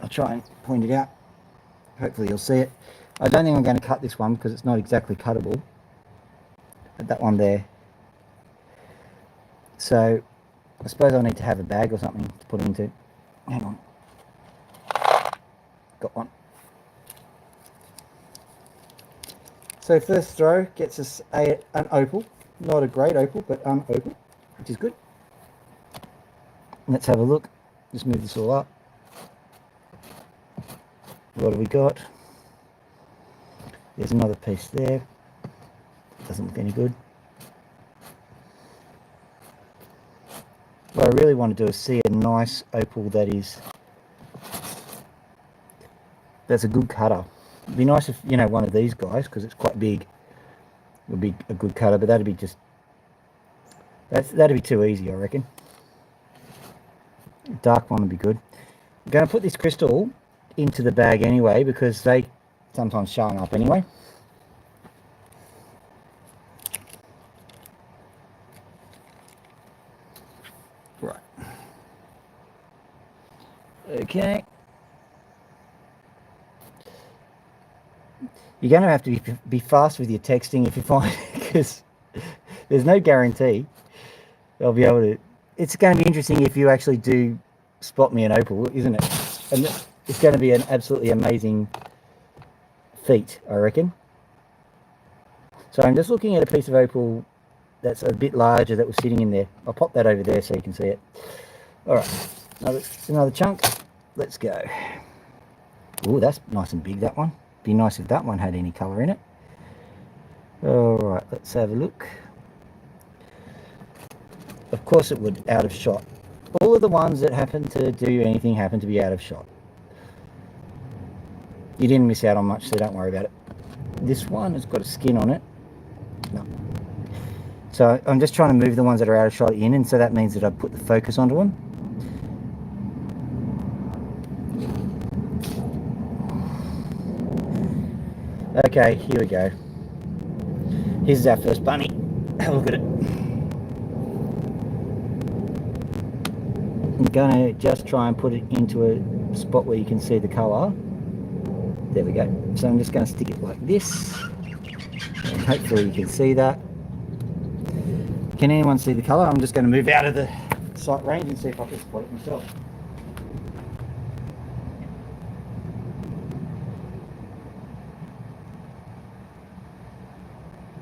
I'll try and point it out. Hopefully you'll see it. I don't think I'm going to cut this one because it's not exactly cuttable. But that one there. So I suppose I'll need to have a bag or something to put it into. Hang on. Got one. So first throw gets us an opal. Not a great opal, but an opal, which is good. Let's have a look. Just move this all up. What have we got? There's another piece there. Doesn't look any good. What I really want to do is see a nice opal that's a good cutter. It'd be nice if, one of these guys, because it's quite big, would be a good cutter, but that'd be too easy, I reckon. Dark one would be good. I'm going to put this crystal into the bag anyway, because they sometimes show up anyway. Right. Okay. You're going to have to be fast with your texting if you find it, because there's no guarantee I'll be able to. It's going to be interesting if you actually do spot me an opal, isn't it? And it's going to be an absolutely amazing feat, I reckon. So I'm just looking at a piece of opal that's a bit larger that was sitting in there. I'll pop that over there so you can see it. All right, another chunk. Let's go. Oh, that's nice and big, that one. Be nice if that one had any colour in it. All right, let's have a look. Of course it would, out of shot. All of the ones that happen to do anything happen to be out of shot. You didn't miss out on much, so don't worry about it. This one has got a skin on it. No. So I'm just trying to move the ones that are out of shot in, and so that means that I put the focus onto them. Okay, here we go. Here's our first bunny. Have a look at it. I'm going to just try and put it into a spot where you can see the colour. There we go. So I'm just going to stick it like this. And hopefully you can see that. Can anyone see the colour? I'm just going to move out of the sight range and see if I can spot it myself.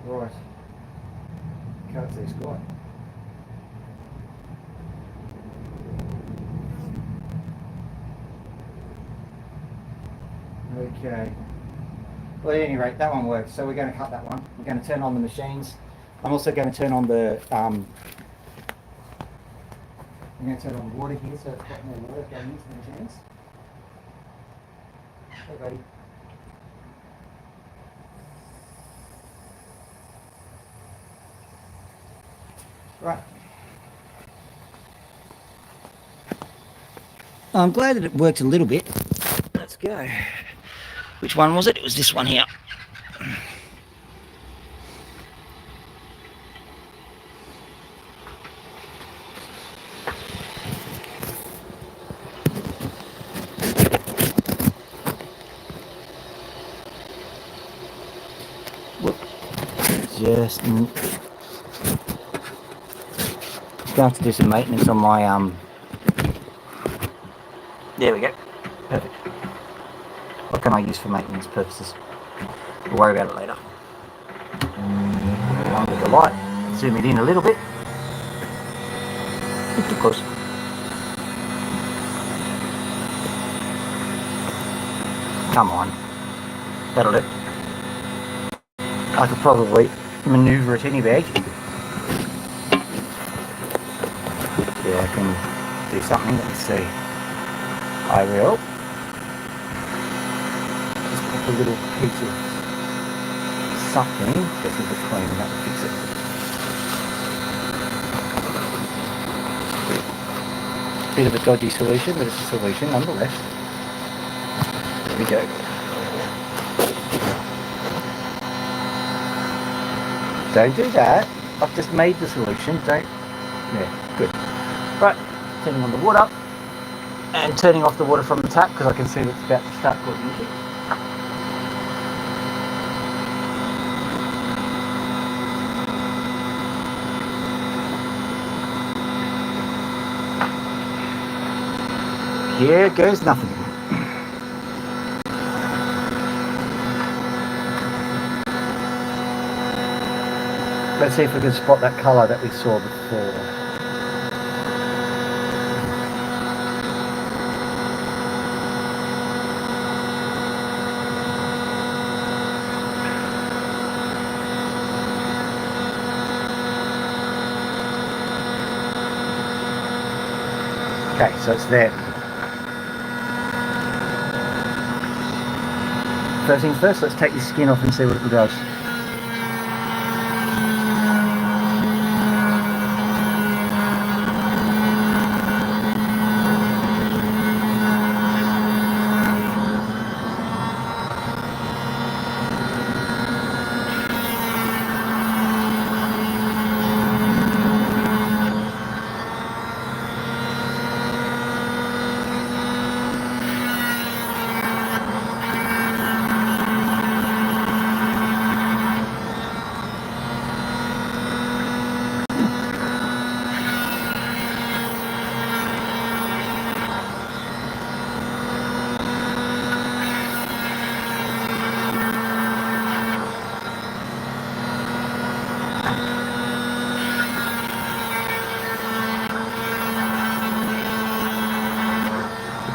Right. Can't see squat. Okay. Well, at any rate, that one works. So we're going to cut that one. We're going to turn on the machines. I'm also going to turn on the water here, so it's got more water going into the machines. Hey, buddy. Right. I'm glad that it worked a little bit. Let's go. Which one was it? It was this one here. just gonna have to do some maintenance on my there we go. Perfect. What can I use for maintenance purposes? We'll worry about it later. On with the light. Zoom it in a little bit. Of course. Come on. That'll do. I could probably maneuver it anyway. Yeah, I can do something. Let's see. I will. Just pop a little piece of something just in between and that will fix it. Bit of a dodgy solution, but it's a solution nonetheless. There we go. Don't do that. I've just made the solution. Don't. Yeah, good. Right, turning on the water and turning off the water from the tap because I can see that it's about to start cooking. Here goes nothing. Let's see if we can spot that colour that we saw before. Okay, so it's there. First things first, let's take the skin off and see what it does.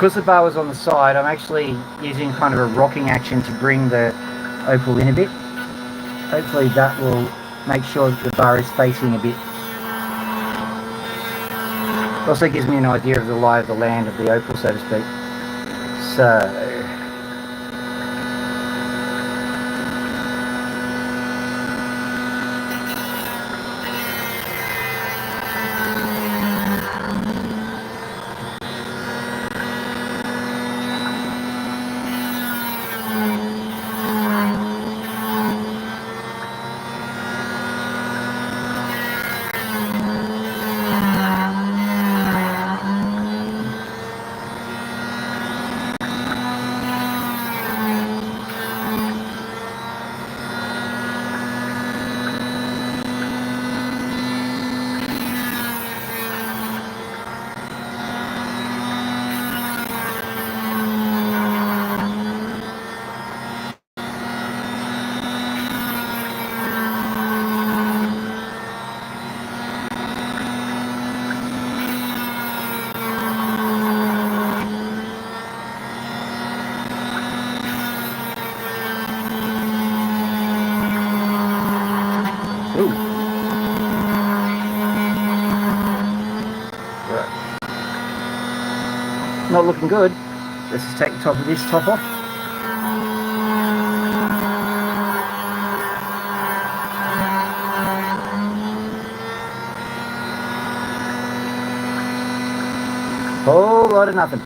Because the bar was on the side, I'm actually using kind of a rocking action to bring the Opal in a bit. Hopefully that will make sure that the bar is facing a bit. It also gives me an idea of the lie of the land of the Opal, so to speak. So not looking good. Let's just take the top of this top off. Whole lot of nothing.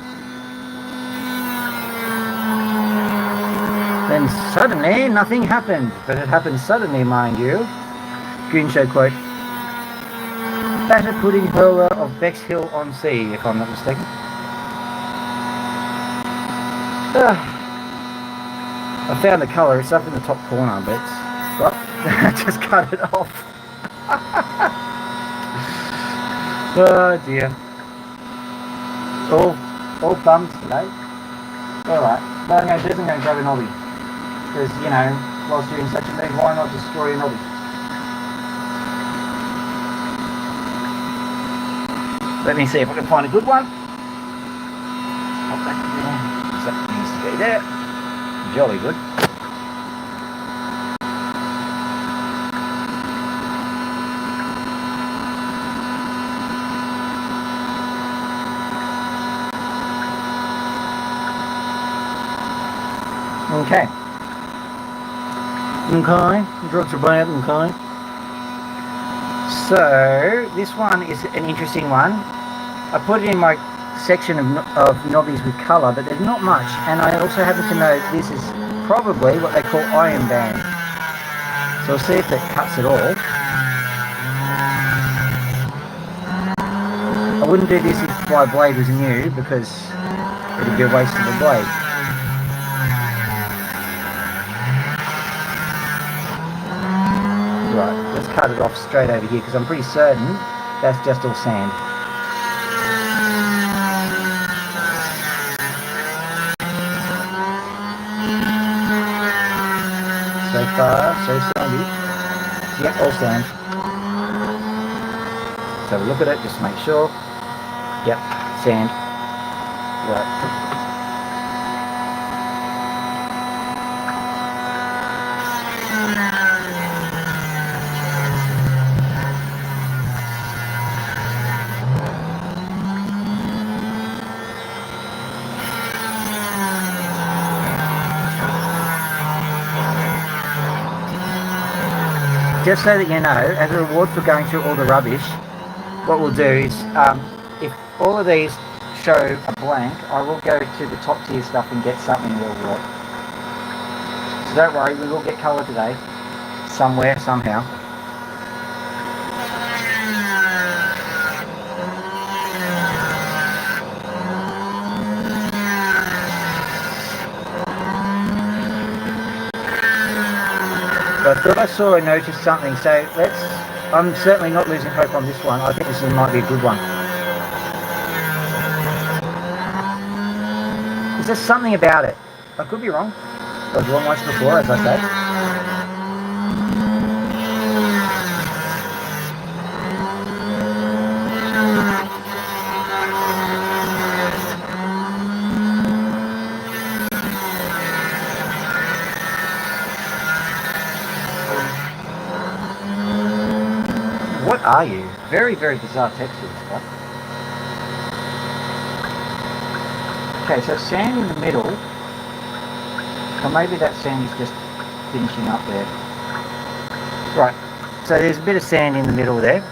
Then suddenly nothing happened, but it happened suddenly, mind you. Green Show quote. Batter pudding hurler of Bexhill on Sea, if I'm not mistaken. I found the colour. It's up in the top corner, but it's got Just cut it off. Oh dear. All bums today. Alright. But I'm definitely going to grab an obby. Because, you know, whilst you're in such a mood, why not destroy an obby? Let me see if I can find a good one. Pop that there. So that needs to be there. Jolly good. Okay. Drugs are bad, okay. So, this one is an interesting one. I put it in my section of knobbies with colour, but there's not much. And I also happen to know this is probably what they call iron band. So we'll see if it cuts at all. I wouldn't do this if my blade was new, because it would be a waste of a blade. Right, let's cut it off straight over here, because I'm pretty certain that's just all sand. So far, so sandy. Yep, all sand. So have a look at it, just to make sure. Yep, sand. Right. Just so that you know, as a reward for going through all the rubbish, what we'll do is, if all of these show a blank, I will go to the top tier stuff and get something a little reward. So don't worry, we will get colour today, somewhere, somehow. But I thought I saw or noticed something, so I'm certainly not losing hope on this one. I think this might be a good one. There's just something about it. I could be wrong. I was wrong once before, as I say. What are you? Very, very bizarre texture, this stuff. Okay, so sand in the middle. Or maybe that sand is just finishing up there. Right, so there's a bit of sand in the middle there.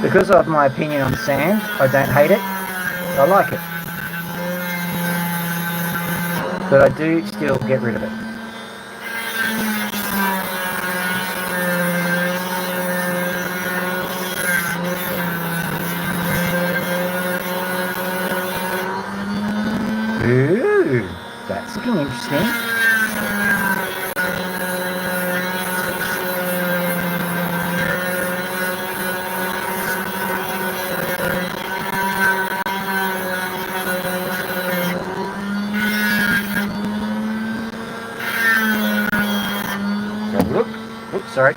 Because of my opinion on sand, I don't hate it, I like it. But I do still get rid of it. Ooh, that's looking interesting. Oops, sorry.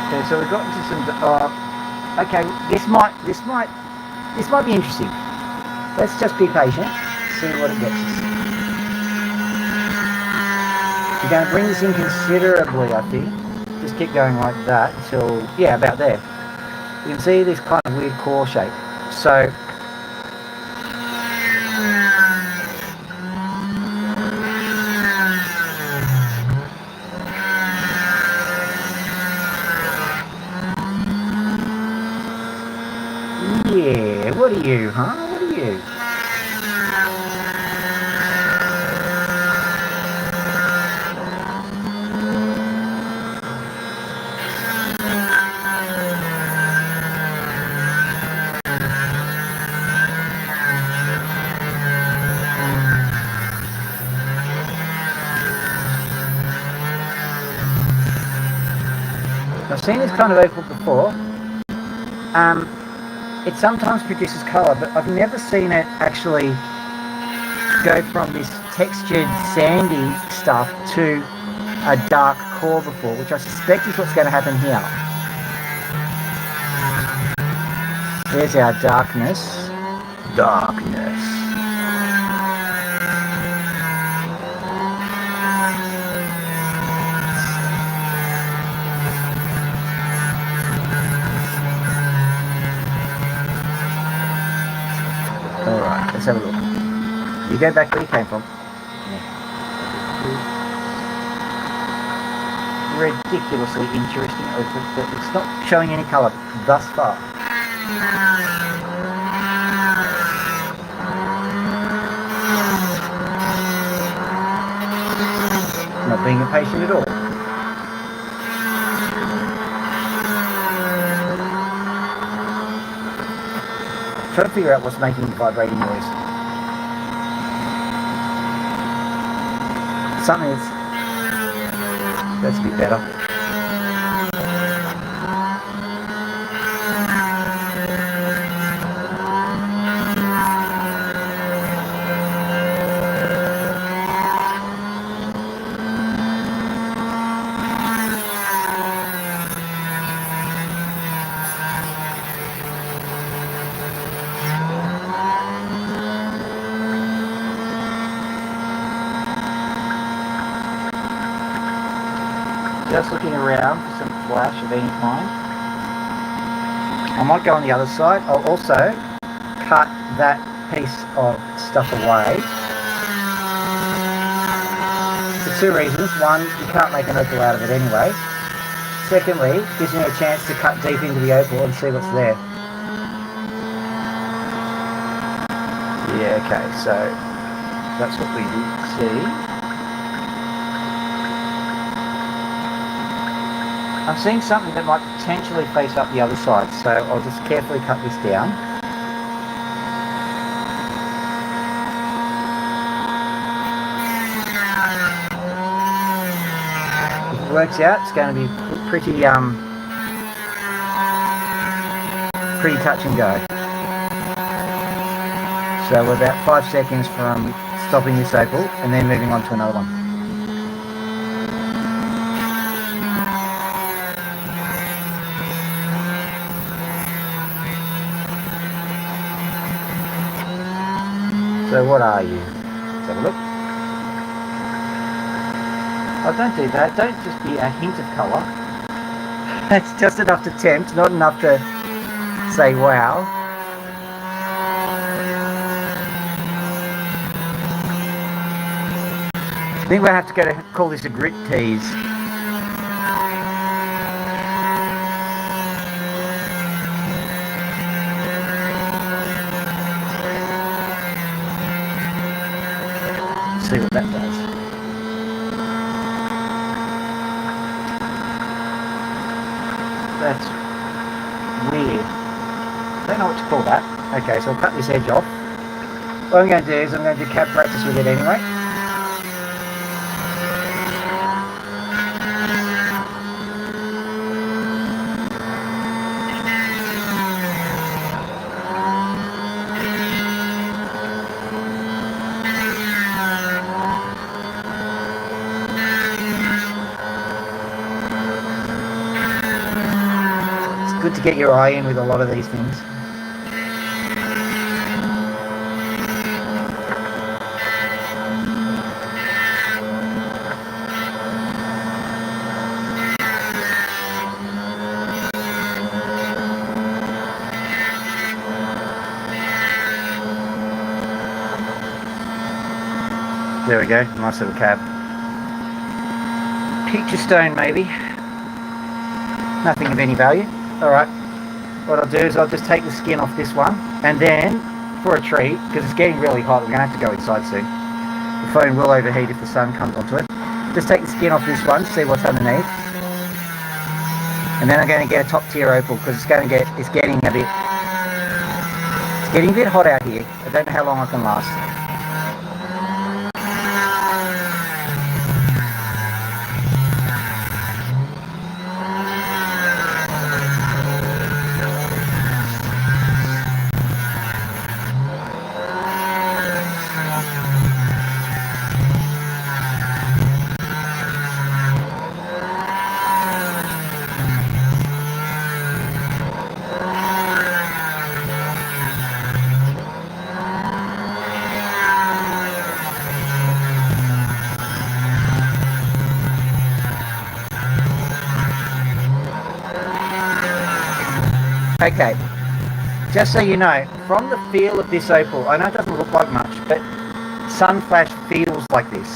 Okay, so we've got into some. Okay, this might be interesting. Let's just be patient, see what it gets us. We're going to bring this in considerably, I think. Just keep going like that until, yeah, about there. You can see this kind of weird core shape. So. Yeah, what are you, huh? What are you? I've seen this kind of opal before. It sometimes produces colour, but I've never seen it actually go from this textured sandy stuff to a dark core before, which I suspect is what's going to happen here. There's our darkness. Alright, let's have a look. You go back where you came from. Ridiculously interesting opal, but it's not showing any colour thus far. Not being impatient at all. Trying to figure out what's making the vibrating noise. Something that's a bit better. Just looking around for some flash of any kind. I might go on the other side. I'll also cut that piece of stuff away. For two reasons. One, you can't make an opal out of it anyway. Secondly, it gives me a chance to cut deep into the opal and see what's there. Yeah, okay, so that's what we see. I'm seeing something that might potentially face up the other side, so I'll just carefully cut this down. If it works out, it's going to be pretty touch and go. So we're about 5 seconds from stopping this opal and then moving on to another one. So what are you? Let's have a look. Oh, don't do that. Don't just be a hint of colour. It's just enough to tempt, not enough to say wow. I think we'll have to go to call this a grit tease. See what that does. That's weird. I don't know what to call that. Okay, so I'll cut this edge off. What I'm going to do is I'm going to do cap practice with it anyway. Good to get your eye in with a lot of these things. There we go, nice little cap. Picture stone maybe. Nothing of any value. Alright, what I'll do is I'll just take the skin off this one, and then for a treat, because it's getting really hot, we're going to have to go inside soon. The phone will overheat if the sun comes onto it. Just take the skin off this one, see what's underneath. And then I'm going to get a top tier opal, because it's getting a bit hot out here. I don't know how long I can last. Okay, just so you know, from the feel of this Opal, I know it doesn't look like much, but sun flash feels like this.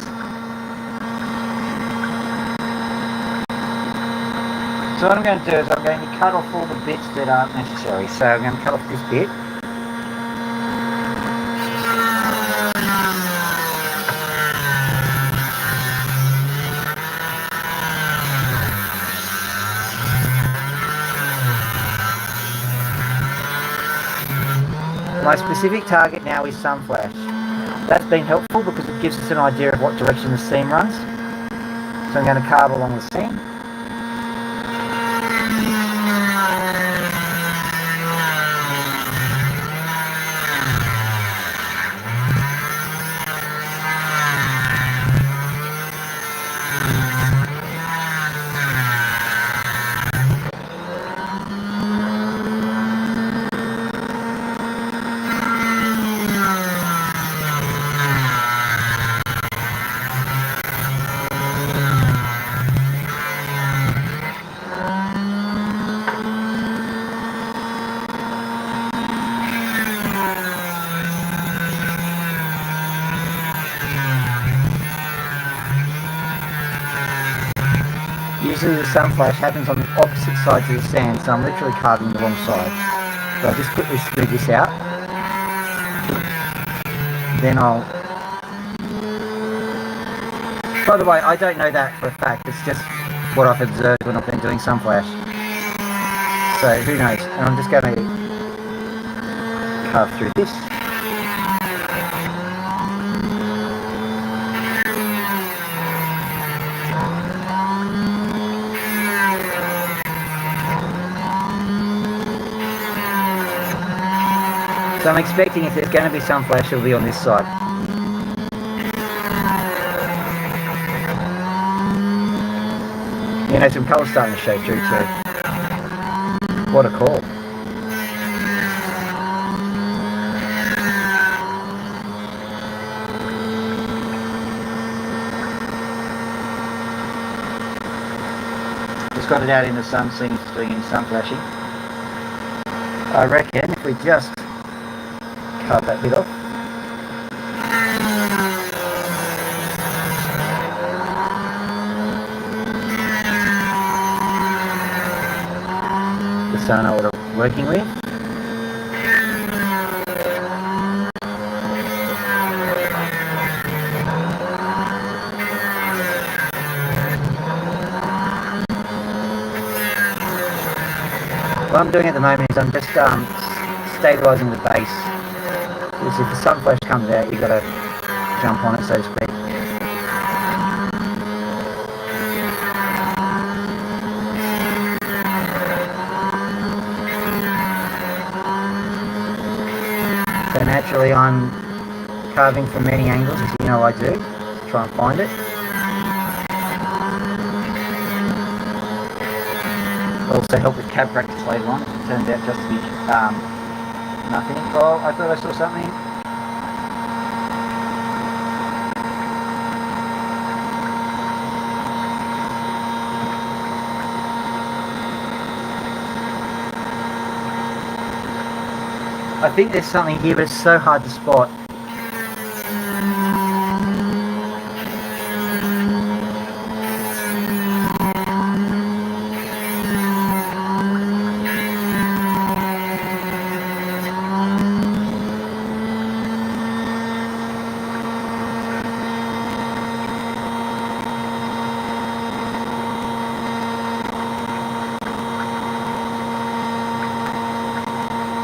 So what I'm going to do is I'm going to cut off all the bits that aren't necessary. So I'm going to cut off this bit. My specific target now is sun flash. That's been helpful because it gives us an idea of what direction the seam runs. So I'm going to carve along the seam. Usually the sun flash happens on the opposite sides of the sand, so I'm literally carving the wrong side. So I'll just quickly smooth this out. Then I'll... By the way, I don't know that for a fact, it's just what I've observed when I've been doing sun flash. So who knows? And I'm just going to carve through this. So I'm expecting if there's going to be sun flash, it'll be on this side. You know, some colour's starting to show through too. What a call. Just got it out in the sun, seeing it's doing any sun flashing. I reckon if we just cut that bit off. Just so I know what I'm working with. What I'm doing at the moment is I'm just stabilising the base. Because if the sun flash comes out, you've got to jump on it, so to speak. So naturally I'm carving from many angles, as you know I do, to try and find it. Also help with cab practice later on. It turns out just to be nothing. Oh, I thought I saw something. I think there's something here, but it's so hard to spot.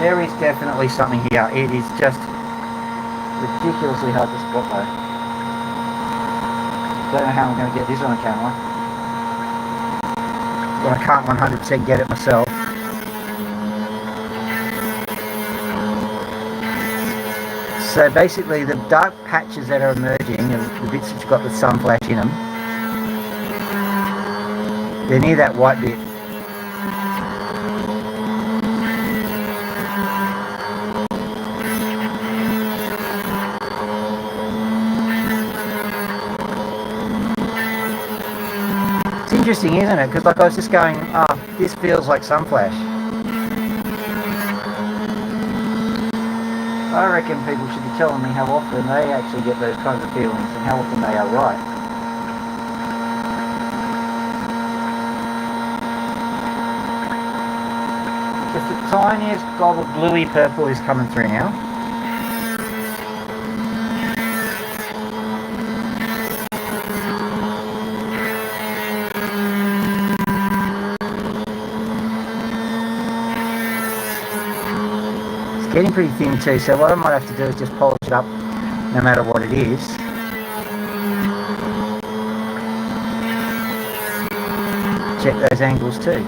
There is definitely something here. It is just ridiculously hard to spot though. Don't know how I'm going to get this on camera. But I can't 100% get it myself. So basically the dark patches that are emerging, the bits that have got the sun flash in them, they're near that white bit. Interesting, isn't it? Because like I was just going, oh, this feels like sun flash. I reckon people should be telling me how often they actually get those kinds of feelings and how often they are right. Just the tiniest gob of bluey purple is coming through now. It's getting pretty thin too, so what I might have to do is just polish it up no matter what it is. Check those angles too.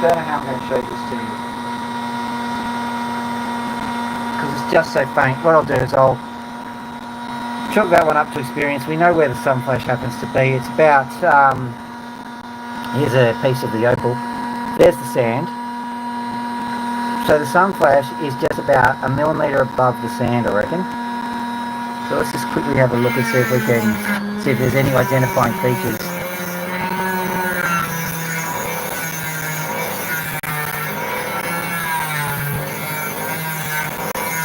Don't know how I'm going to show this to you because it's just so faint. What I'll do is I'll chalk that one up to experience. We know where the sun flash happens to be. It's about here's a piece of the opal. There's the sand. So the sun flash is just about a millimetre above the sand, I reckon. So let's just quickly have a look and see if we can see if there's any identifying features.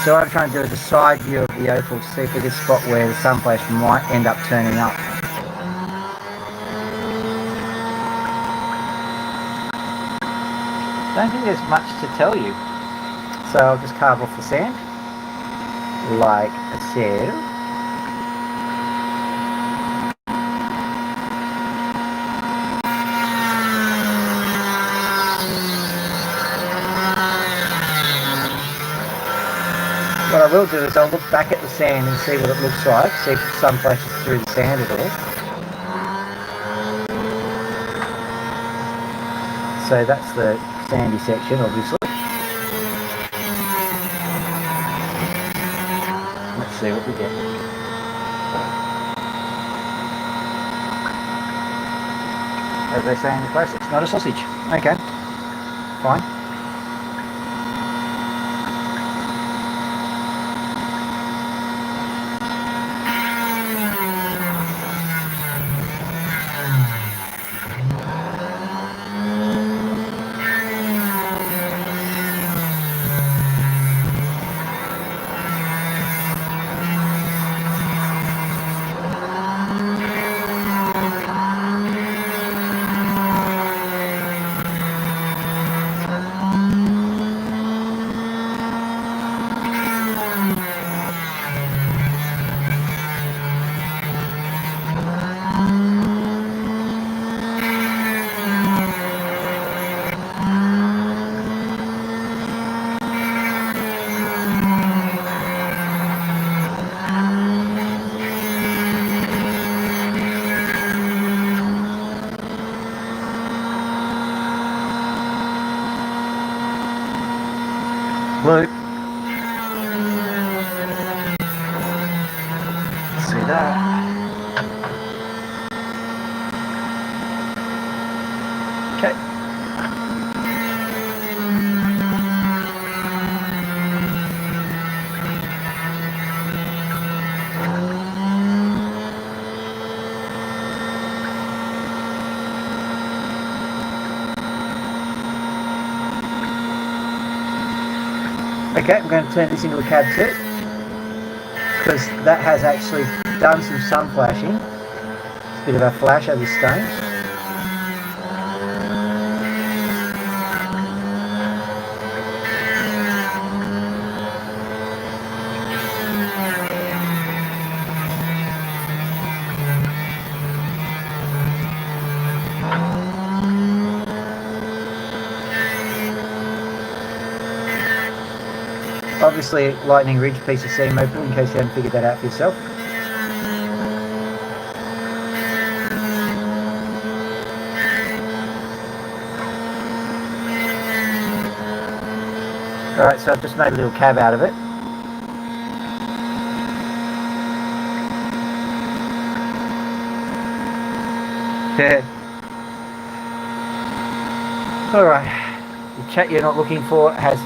So what I'm trying to do is a side view of the opal to see if we can spot where the sun flash might end up turning up. Don't think there's much to tell you. So I'll just carve off the sand, like so. What I will do is I'll look back at the sand and see what it looks like, see if the sun flashes through the sand at all. So that's the sandy section, obviously. Let's see what we get. As they say in the classics, not a sausage. Okay, fine. Blue. See that? Okay. Okay, I'm going to turn this into a cab too, because that has actually done some sun flashing. It's a bit of a flash over the stones. Obviously, Lightning Ridge piece of seam opal, in case you haven't figured that out for yourself. Alright, so I've just made a little cab out of it. Alright, the chat you're not looking for has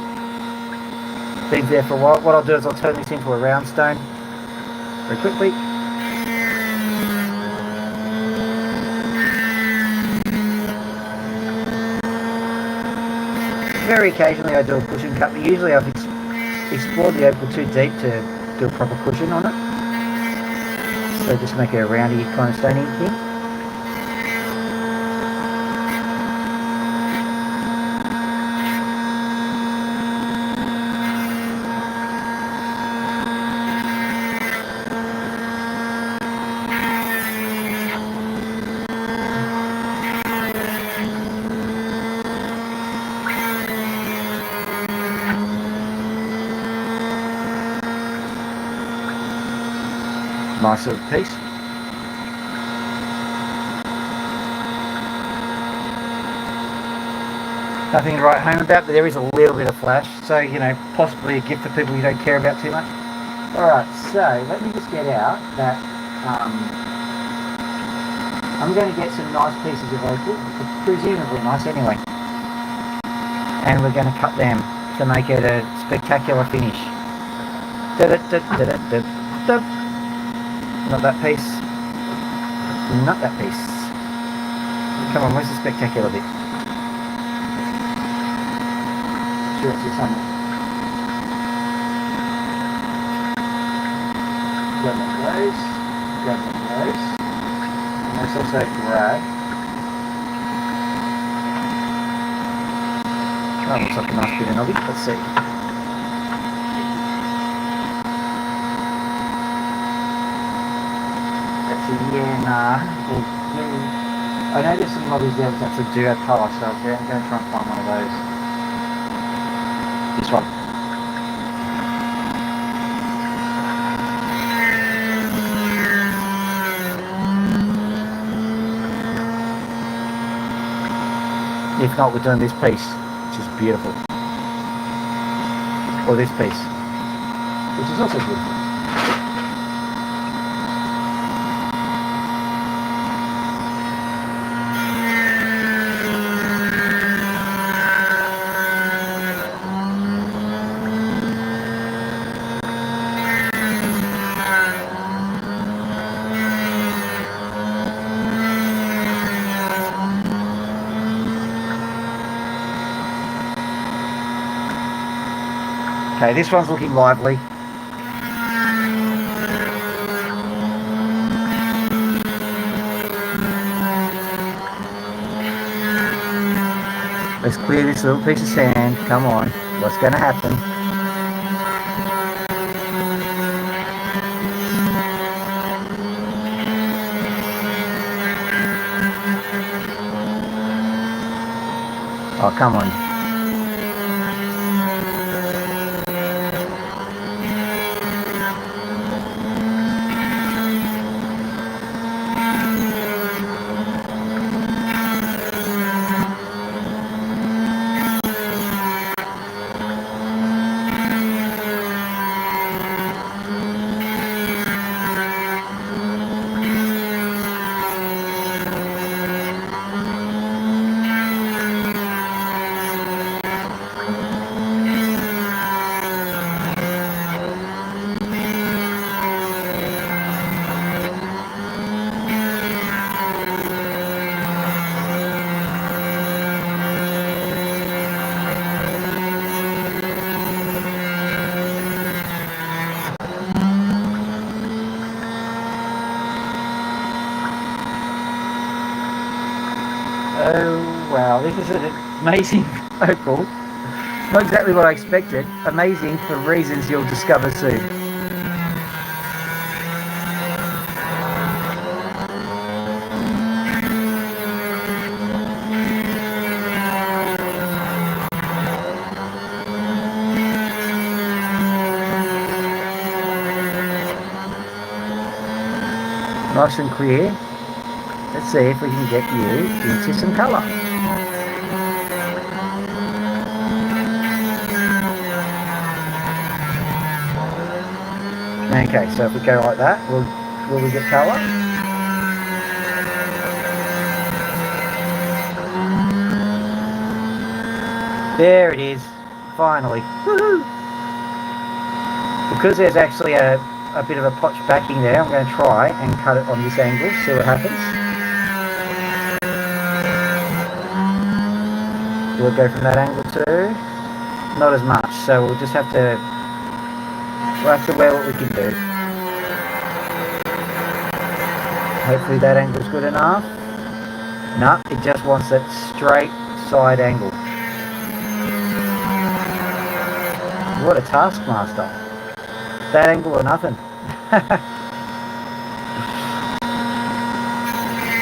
been there for a while. What I'll do is I'll turn this into a round stone very quickly. Very occasionally I do a cushion cut, but usually I've explored the opal too deep to do a proper cushion on it. So just make a roundy kind of stony thing. Nice little piece. Nothing to write home about, but there is a little bit of flash. So, you know, possibly a gift for people you don't care about too much. Alright, so let me just get out that I'm going to get some nice pieces of opal, presumably nice anyway. And we're going to cut them to make it a spectacular finish. Not that piece. Not that piece. Come on, where's the spectacular bit? Sure, it's here somewhere. Grab one of those. Grab one of those. And let's also grab. Oh, looks like a nice bit of knobby. Let's see. Yeah, nah. I know there's some knobbies there that actually do have colour, so I'm going to try and find one of those. This one. If not, we're doing this piece, which is beautiful. Or this piece, which is also beautiful. Okay, this one's looking lively. Let's clear this little piece of sand. Come on, what's going to happen? Oh, come on. Oh wow, this is an amazing opal. Not exactly what I expected. Amazing for reasons you'll discover soon. Nice and clear. Let's see if we can get you into some colour. Okay, so if we go like that, will we get colour? There it is. Finally. Woohoo! Because there's actually a bit of a potch backing there, I'm going to try and cut it on this angle, see what happens. We'll go from that angle too. Not as much, so we'll have to wear what we can do. Hopefully that angle's good enough. No, it just wants that straight side angle. What a taskmaster. That angle or nothing.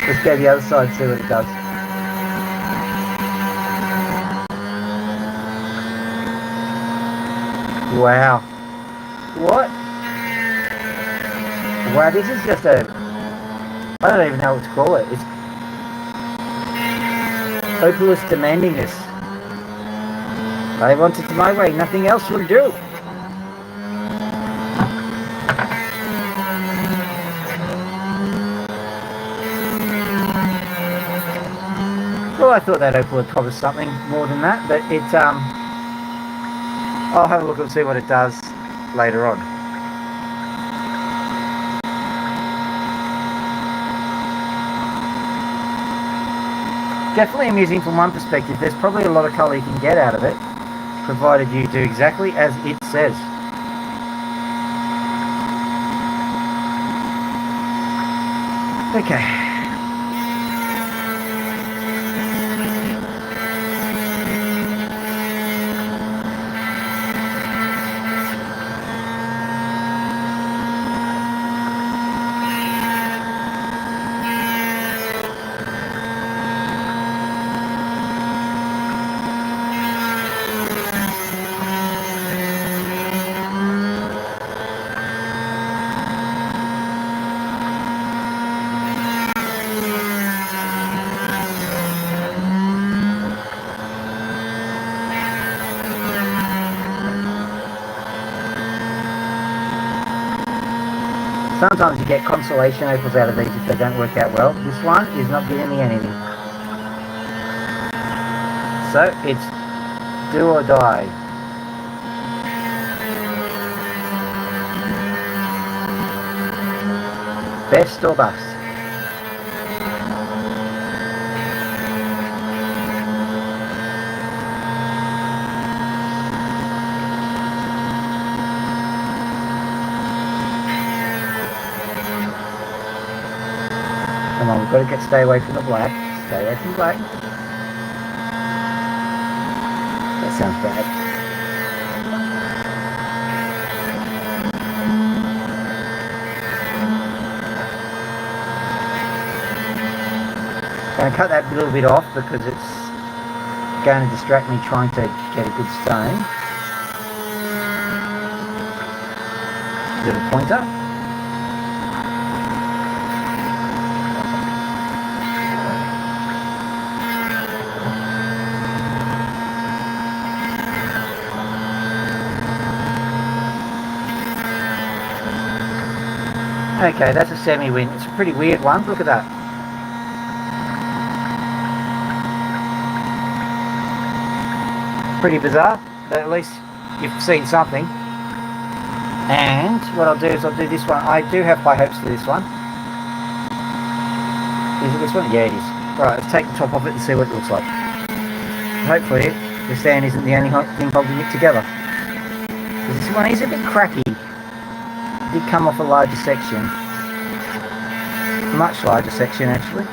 Let's go the other side and see what it does. Wow. What? Wow, this is just I don't even know what to call it. It's Opal is demanding this. I want it my way, nothing else will do. Well, I thought that Opal would promise something more than that, but I'll have a look and see what it does later on. Definitely amusing from one perspective. There's probably a lot of colour you can get out of it, provided you do exactly as it says. Okay. Sometimes you get consolation opals out of these if they don't work out well. This one is not giving me anything. So it's do or die. Best or bust. Come on, we've got to stay away from the black. Stay away from black. That sounds bad. I'm going to cut that little bit off because it's going to distract me trying to get a good stone. Little pointer. Okay, that's a semi-win. It's a pretty weird one. Look at that. Pretty bizarre, but at least you've seen something. And what I'll do is I'll do this one. I do have high hopes for this one. Is it this one? Yeah, it is. Right, let's take the top off it and see what it looks like. Hopefully the stand isn't the only thing holding it together. This one is a bit cracky. It did come off a larger section. Much larger section actually.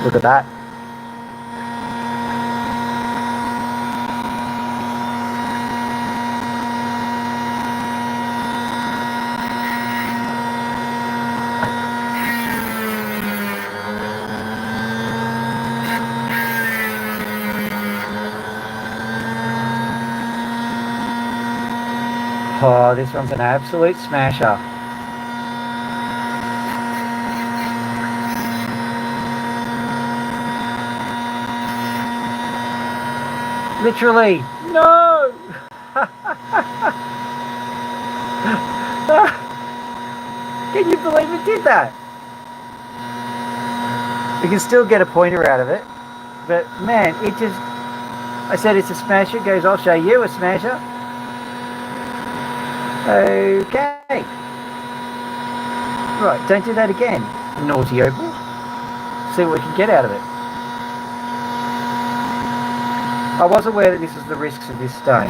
Look at that. Oh, this one's an absolute smasher. Literally, no! Can you believe it did that? We can still get a pointer out of it, but man, it just... I said it's a smasher. It goes, I'll show you a smasher. Okay. Right, don't do that again, naughty Opal. See what we can get out of it. I was aware that this was the risks of this stone.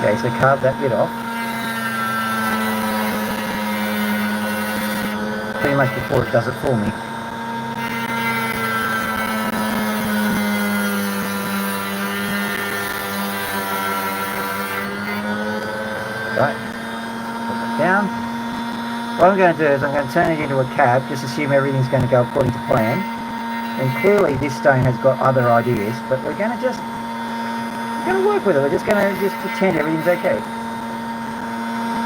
Okay, so carve that bit off. Pretty much before it does it for me. Right, put that down. What I'm going to do is I'm going to turn it into a cab, just assume everything's going to go according to plan. And clearly this stone has got other ideas, but we're going to work with it. We're just going to pretend everything's okay.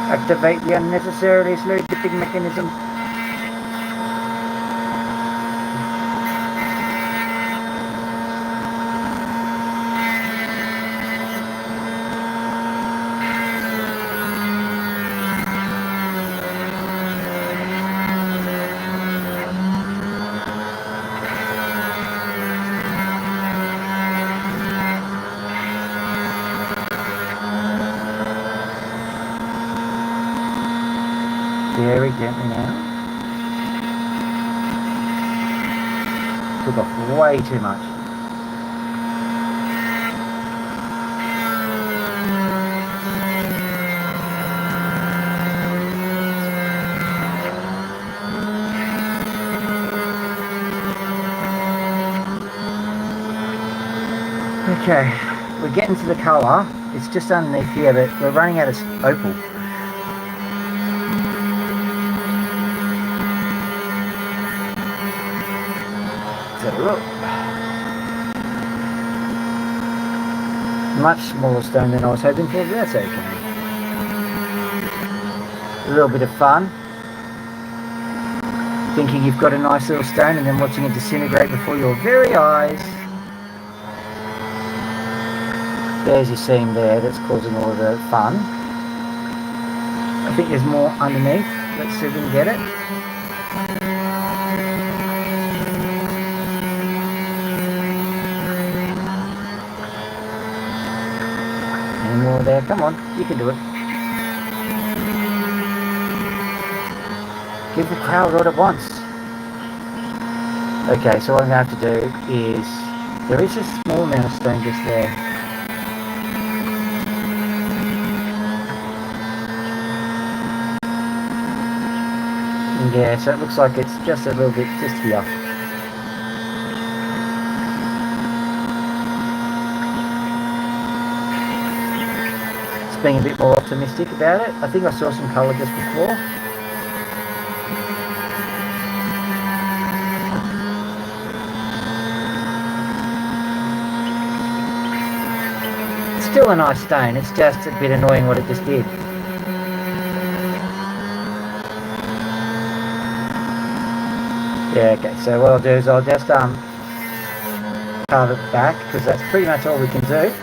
Activate the unnecessarily slow dipping mechanism. Very gently now. Took off way too much. Okay, we're getting to the colour. It's just underneath here, but we're running out of opal. Look. Much smaller stone than I was hoping for, but that's okay. A little bit of fun. Thinking you've got a nice little stone and then watching it disintegrate before your very eyes. There's your seam there that's causing all of the fun. I think there's more underneath. Let's see if we can get it. More there, come on, you can do it. Give the crowd what it wants. Okay, so what I'm going to have to do is, there is a small amount of stone just there. Yeah, so it looks like it's just a little bit just here. Being a bit more optimistic about it. I think I saw some colour just before. It's still a nice stone, it's just a bit annoying what it just did. Yeah, okay, so what I'll do is I'll just carve it back, because that's pretty much all we can do.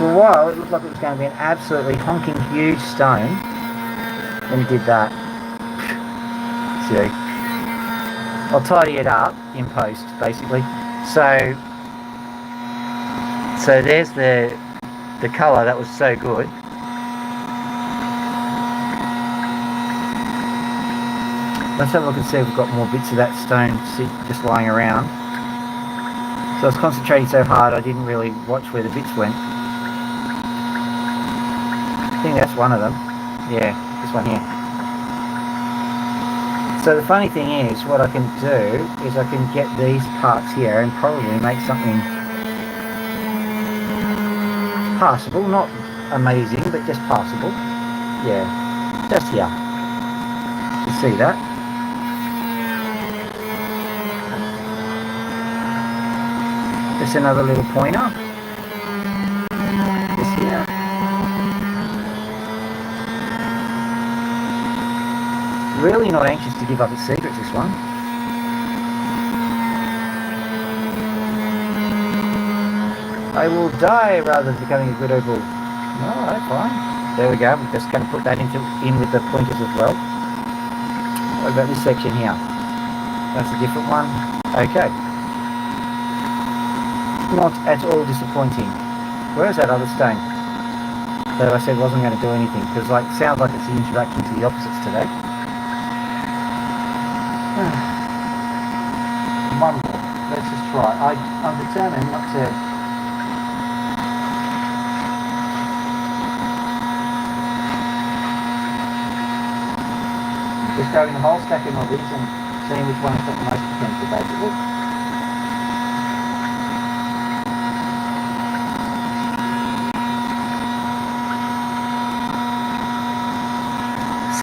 for a while it looked like it was going to be an absolutely honking huge stone. Then it did that. See, I'll tidy it up in post, basically. So there's the colour that was so good. Let's have a look and see if we've got more bits of that stone just lying around. So I was concentrating so hard I didn't really watch where the bits went. I think that's one of them. Yeah, this one here. So the funny thing is, what I can do is I can get these parts here and probably make something passable, not amazing, but just passable. Yeah, just here. You see that? Just another little pointer. Just here. Really not anxious to give up its secrets, this one. I will die rather than becoming a good Opal. Alright, fine. There we go. We're just going to put that in with the pointers as well. What about this section here? That's a different one. Okay. Not at all disappointing. Where is that other stone? That I said wasn't going to do anything, because sounds like it's the introduction to the opposites today. One more. Let's just try. I'm determined not to. Just grabbing the whole stack of my bits and seeing which one's got the most potential, basically.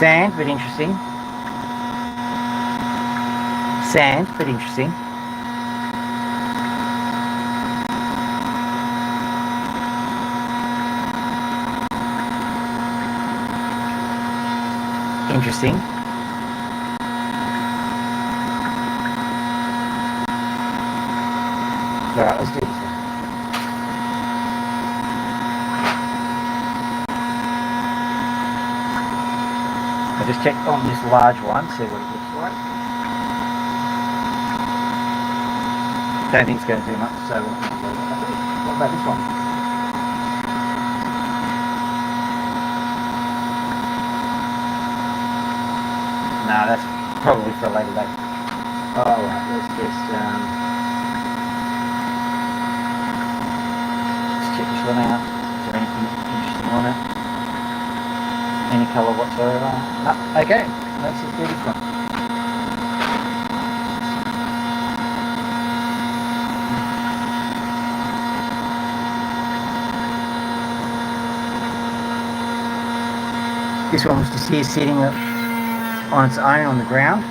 Sand, but interesting. Sand, but interesting. Interesting. Alright, let's do this one. I'll just check on this large one, see what it looks like. Don't think it's going to do much, so what about this one? No, that's probably for a later date. Alright, let's just check this one out. Is there anything interesting on it? Any colour whatsoever? No. Okay, let's just do this one. This one was just here sitting on its own on the ground,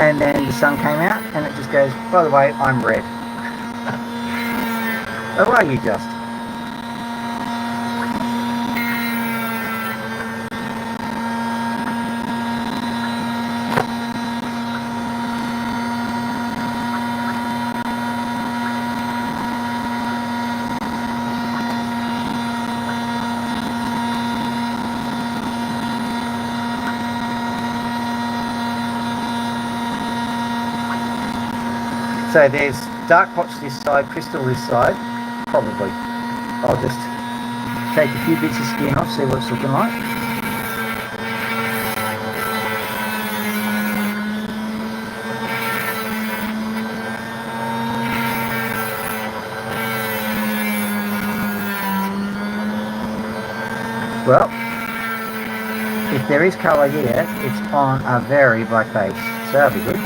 and then the sun came out and it just goes, by the way, I'm red. How are you just? So there's dark pots this side, crystal this side, probably. I'll just take a few bits of skin off, see what it's looking like. Well, if there is colour here, it's on a very black base, so that'll be good.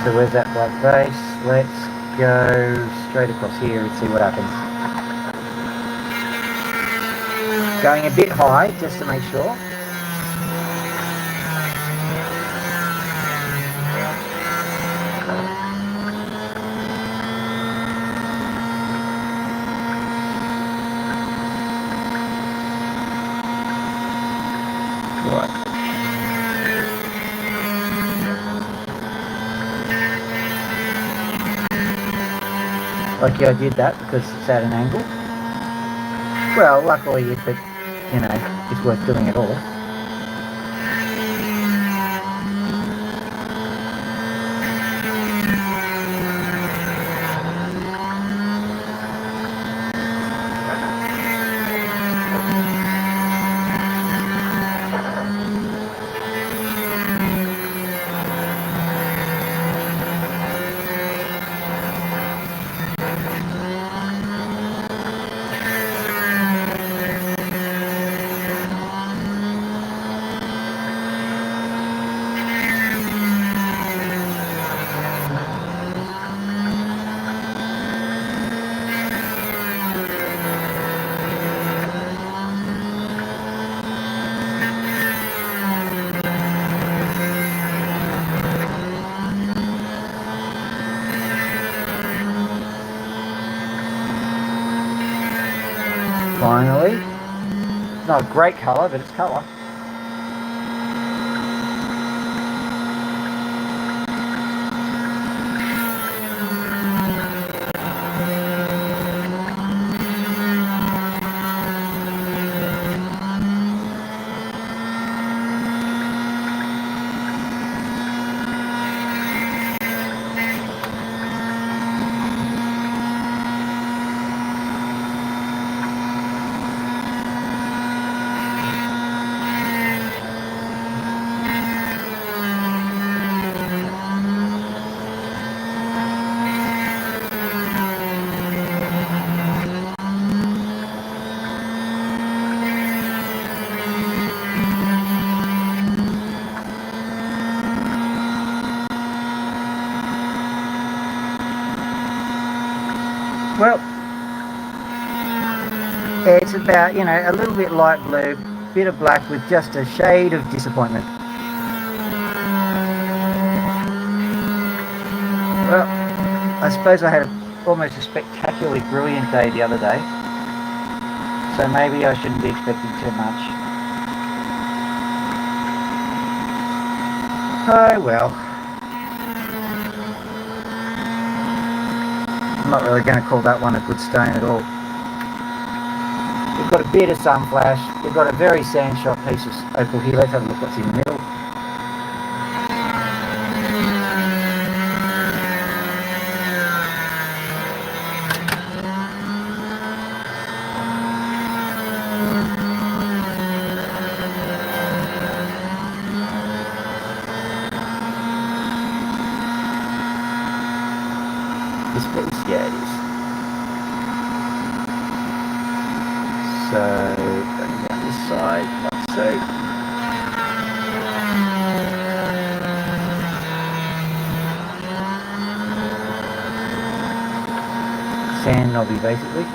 So where's that black base? Let's go straight across here and see what happens. Going a bit high just to make sure. Right. Lucky I did that because it's at an angle. Well, luckily if it, you know, it's worth doing at all. Finally. It's not a great colour, but it's colour. Well, it's about, you know, a little bit light blue, bit of black with just a shade of disappointment. Well, I suppose I had almost a spectacularly brilliant day the other day, so maybe I shouldn't be expecting too much. Oh well. I'm not really going to call that one a good stone at all. We've got a bit of sun flash. We've got a very sand-shot piece of opal here. Let's have a look what's in the middle. This piece, yeah, it is. So, going down this side, like so. Sand knobby, basically.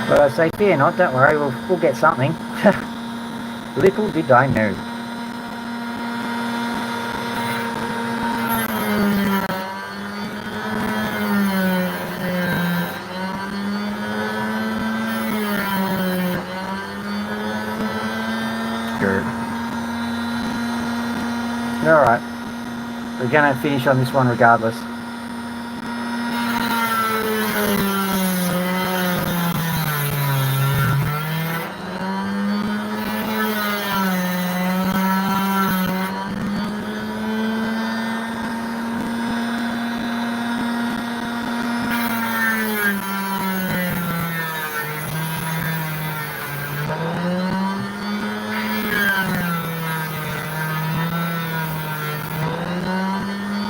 But I say, fear not, don't worry, we'll get something. Little did I know. Good. Alright. We're going to finish on this one regardless.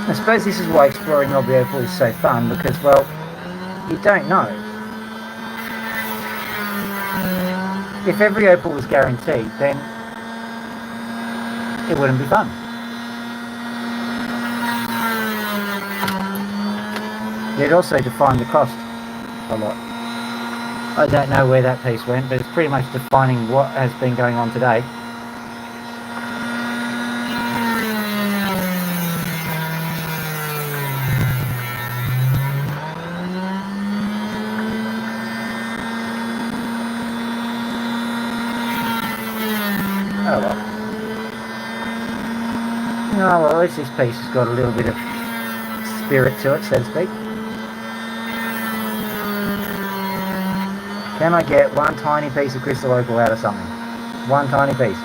I suppose this is why exploring Knobby Opal is so fun, because, well, you don't know. If every Opal was guaranteed, then it wouldn't be fun. It also defined the cost a lot. I don't know where that piece went, but it's pretty much defining what has been going on today. Oh well. Oh well, at least this piece has got a little bit of spirit to it, so to speak. Can I get one tiny piece of crystal opal out of something? One tiny piece.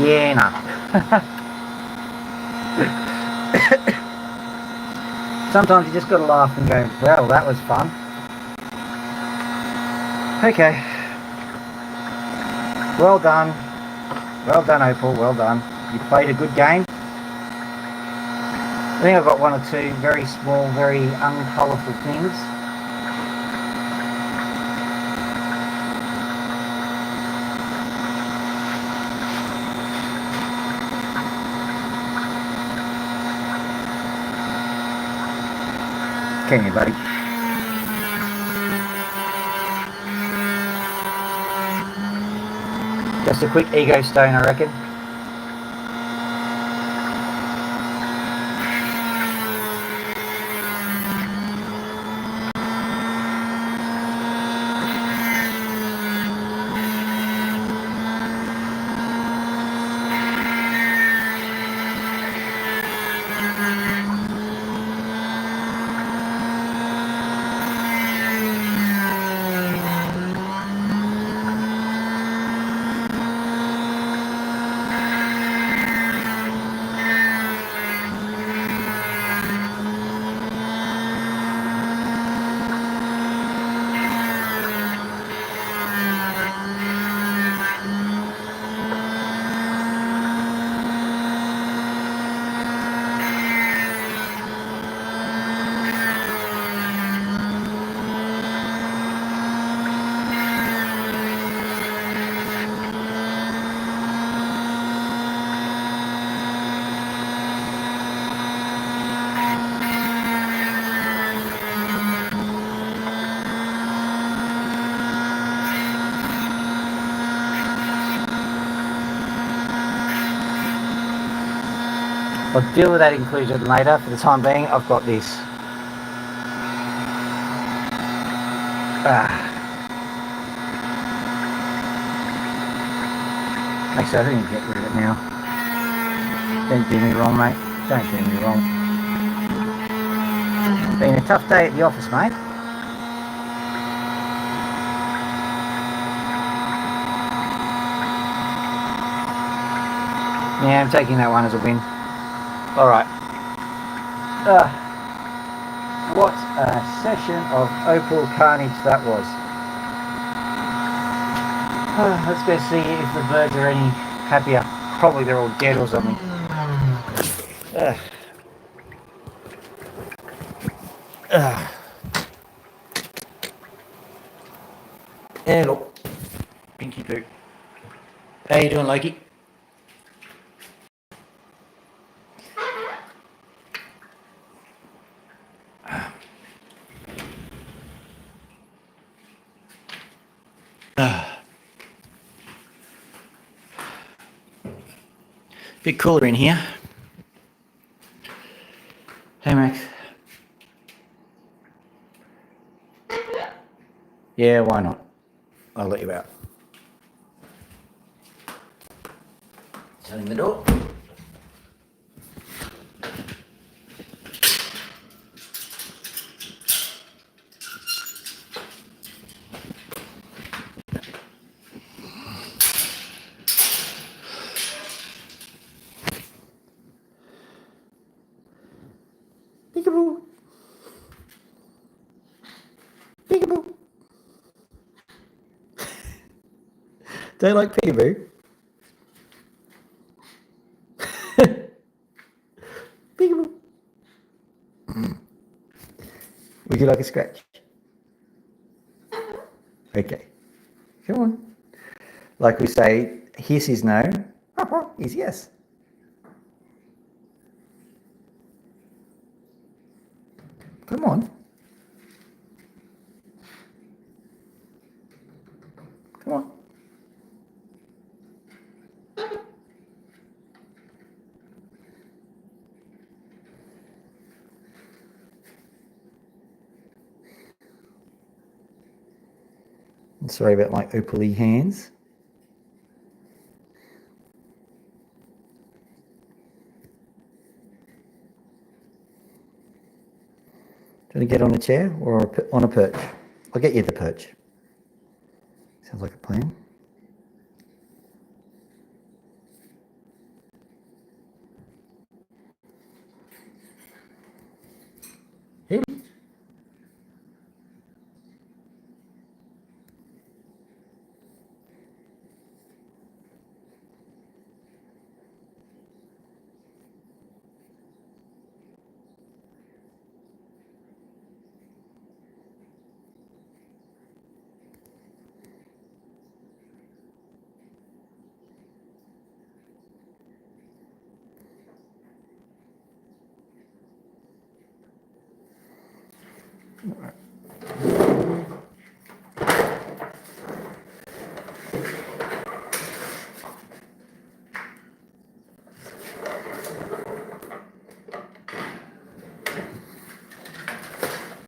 Yeah, no. Sometimes you just got to laugh and go, well, that was fun. Okay. Well done. Well done, Opal. Well done. You played a good game. I think I've got one or two very small, very uncolourful things. Can you, buddy? Just a quick ego stone, I reckon. I'll deal with that inclusion later. For the time being, I've got this. Actually, I think you get rid of it now. Don't do me wrong, mate. Don't do me wrong. Been a tough day at the office, mate. Yeah, I'm taking that one as a win. Alright. What a session of Opal carnage that was. Let's go see if the birds are any happier. Probably they're all dead or something. Hello. Pinky Poo. How you doing, Loki? Bit cooler in here. Hey, Max. Yeah, why not? I'll let you out. Shutting the door. Peekaboo. Peekaboo. Don't you like peekaboo? Would you like a scratch? Okay. Come on. Like we say, hiss is no, is yes. Come on. Come on. I'm sorry about my opal-y hands. Do you want to get on a chair or on a perch? I'll get you the perch. Sounds like a plan. Hey.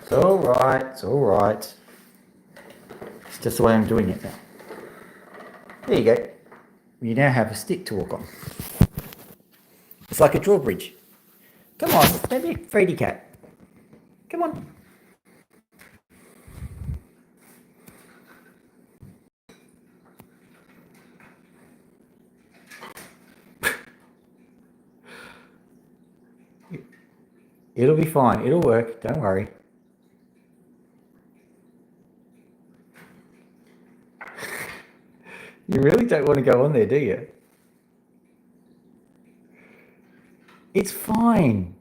It's all right. It's all right. It's just the way I'm doing it now. There you go. You now have a stick to walk on. It's like a drawbridge. Come on, don't be a fraidy cat. Come on. It'll be fine. It'll work. Don't worry. You really don't want to go on there, do you? It's fine.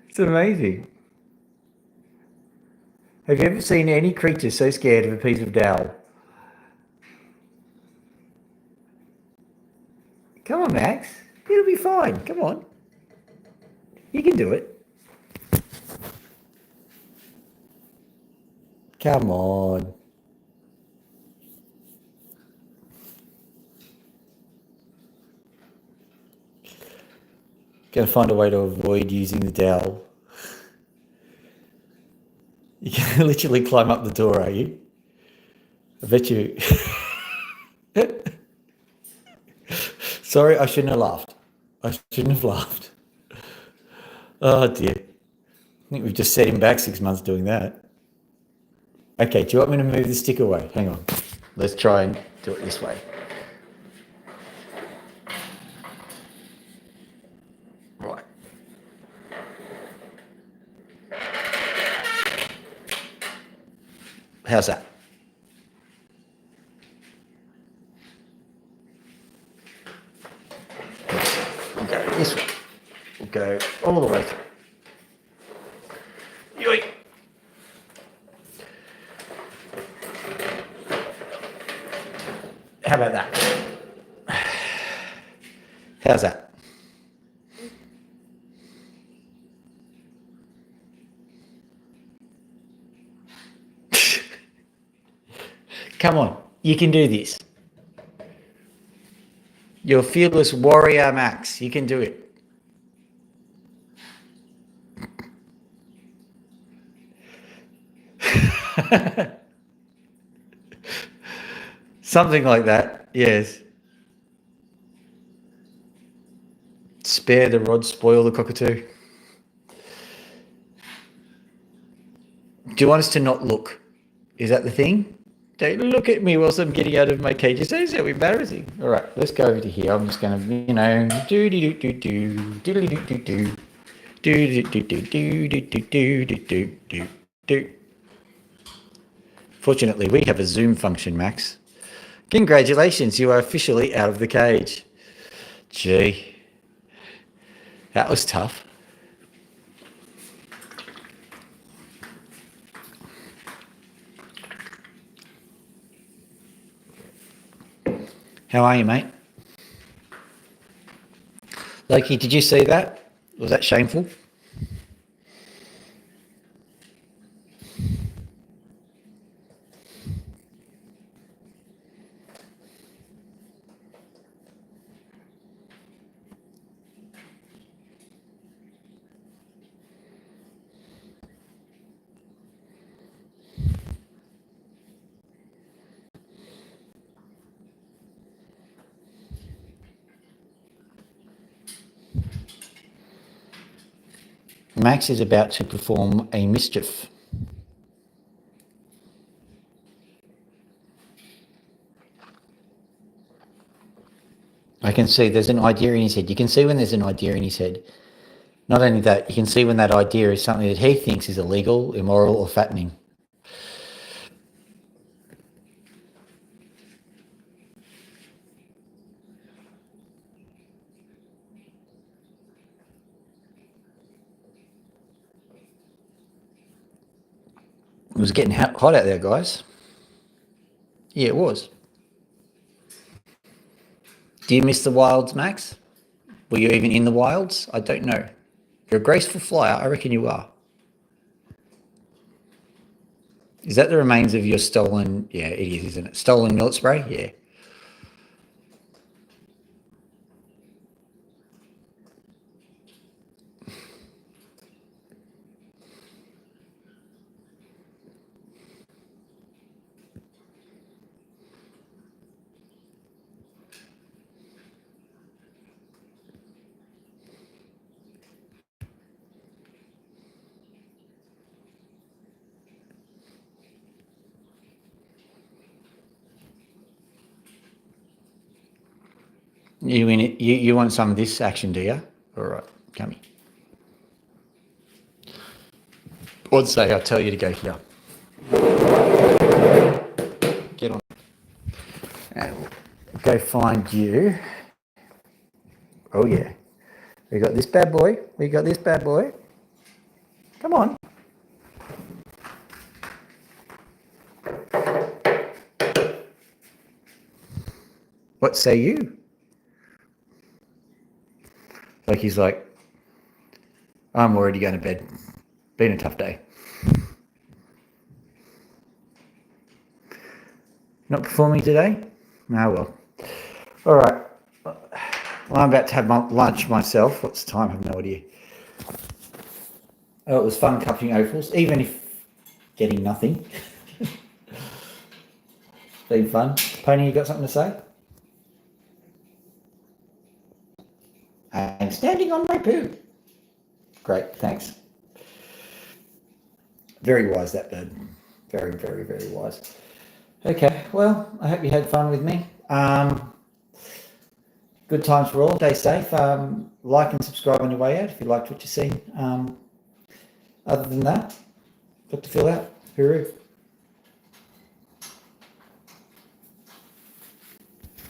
It's amazing. Have you ever seen any creature so scared of a piece of dowel? Come on, Max. It'll be fine. Come on. You can do it. Come on. Gonna find a way to avoid using the dowel. You can literally climb up the door, are you? I bet you. Sorry, I shouldn't have laughed. I shouldn't have laughed. Oh dear. I think we've just set him back 6 months doing that. Okay, do you want me to move the stick away? Hang on. Let's try and do it this way. Right. How's that? We'll go this way. We'll go all the way through. Yoink. How about that? How's that? Come on, you can do this. You're fearless warrior, Max. You can do it. Something like that, yes. Spare the rod, spoil the cockatoo. Do you want us to not look? Is that the thing? Don't look at me whilst I'm getting out of my cage. It's so embarrassing. All right, let's go over to here. I'm just going to, do. Fortunately, we have a zoom function, Max. Congratulations, you are officially out of the cage. Gee, that was tough. How are you, mate? Loki, did you see that? Was that shameful? Max is about to perform a mischief. I can see there's an idea in his head. You can see when there's an idea in his head. Not only that, you can see when that idea is something that he thinks is illegal, immoral, or fattening. It was getting hot out there, guys. Yeah, it was. Do you miss the wilds, Max? Were you even in the wilds? I don't know. You're a graceful flyer. I reckon you are. Is that the remains of your stolen... Yeah, it is, isn't it? Stolen millet spray? Yeah. You want some of this action, do you? All right, come here. I'd say I'll tell you to go here. Get on. And we'll go find you. Oh yeah. We got this bad boy. We got this bad boy. Come on. What say you? Like he's like, I'm already going to bed. Been a tough day. Not performing today? Oh well. All right. Well, I'm about to have my lunch myself. What's the time? I have no idea. Oh, it was fun cupping Opals, even if getting nothing. Been fun. Pony, you got something to say? I'm standing on my poo. Great, thanks. Very wise, that bird. Very, very, very wise. Okay, well, I hope you had fun with me. Good times for all. Stay safe. Like and subscribe on your way out if you liked what you've seen. Other than that, got to fill out. Hooroo.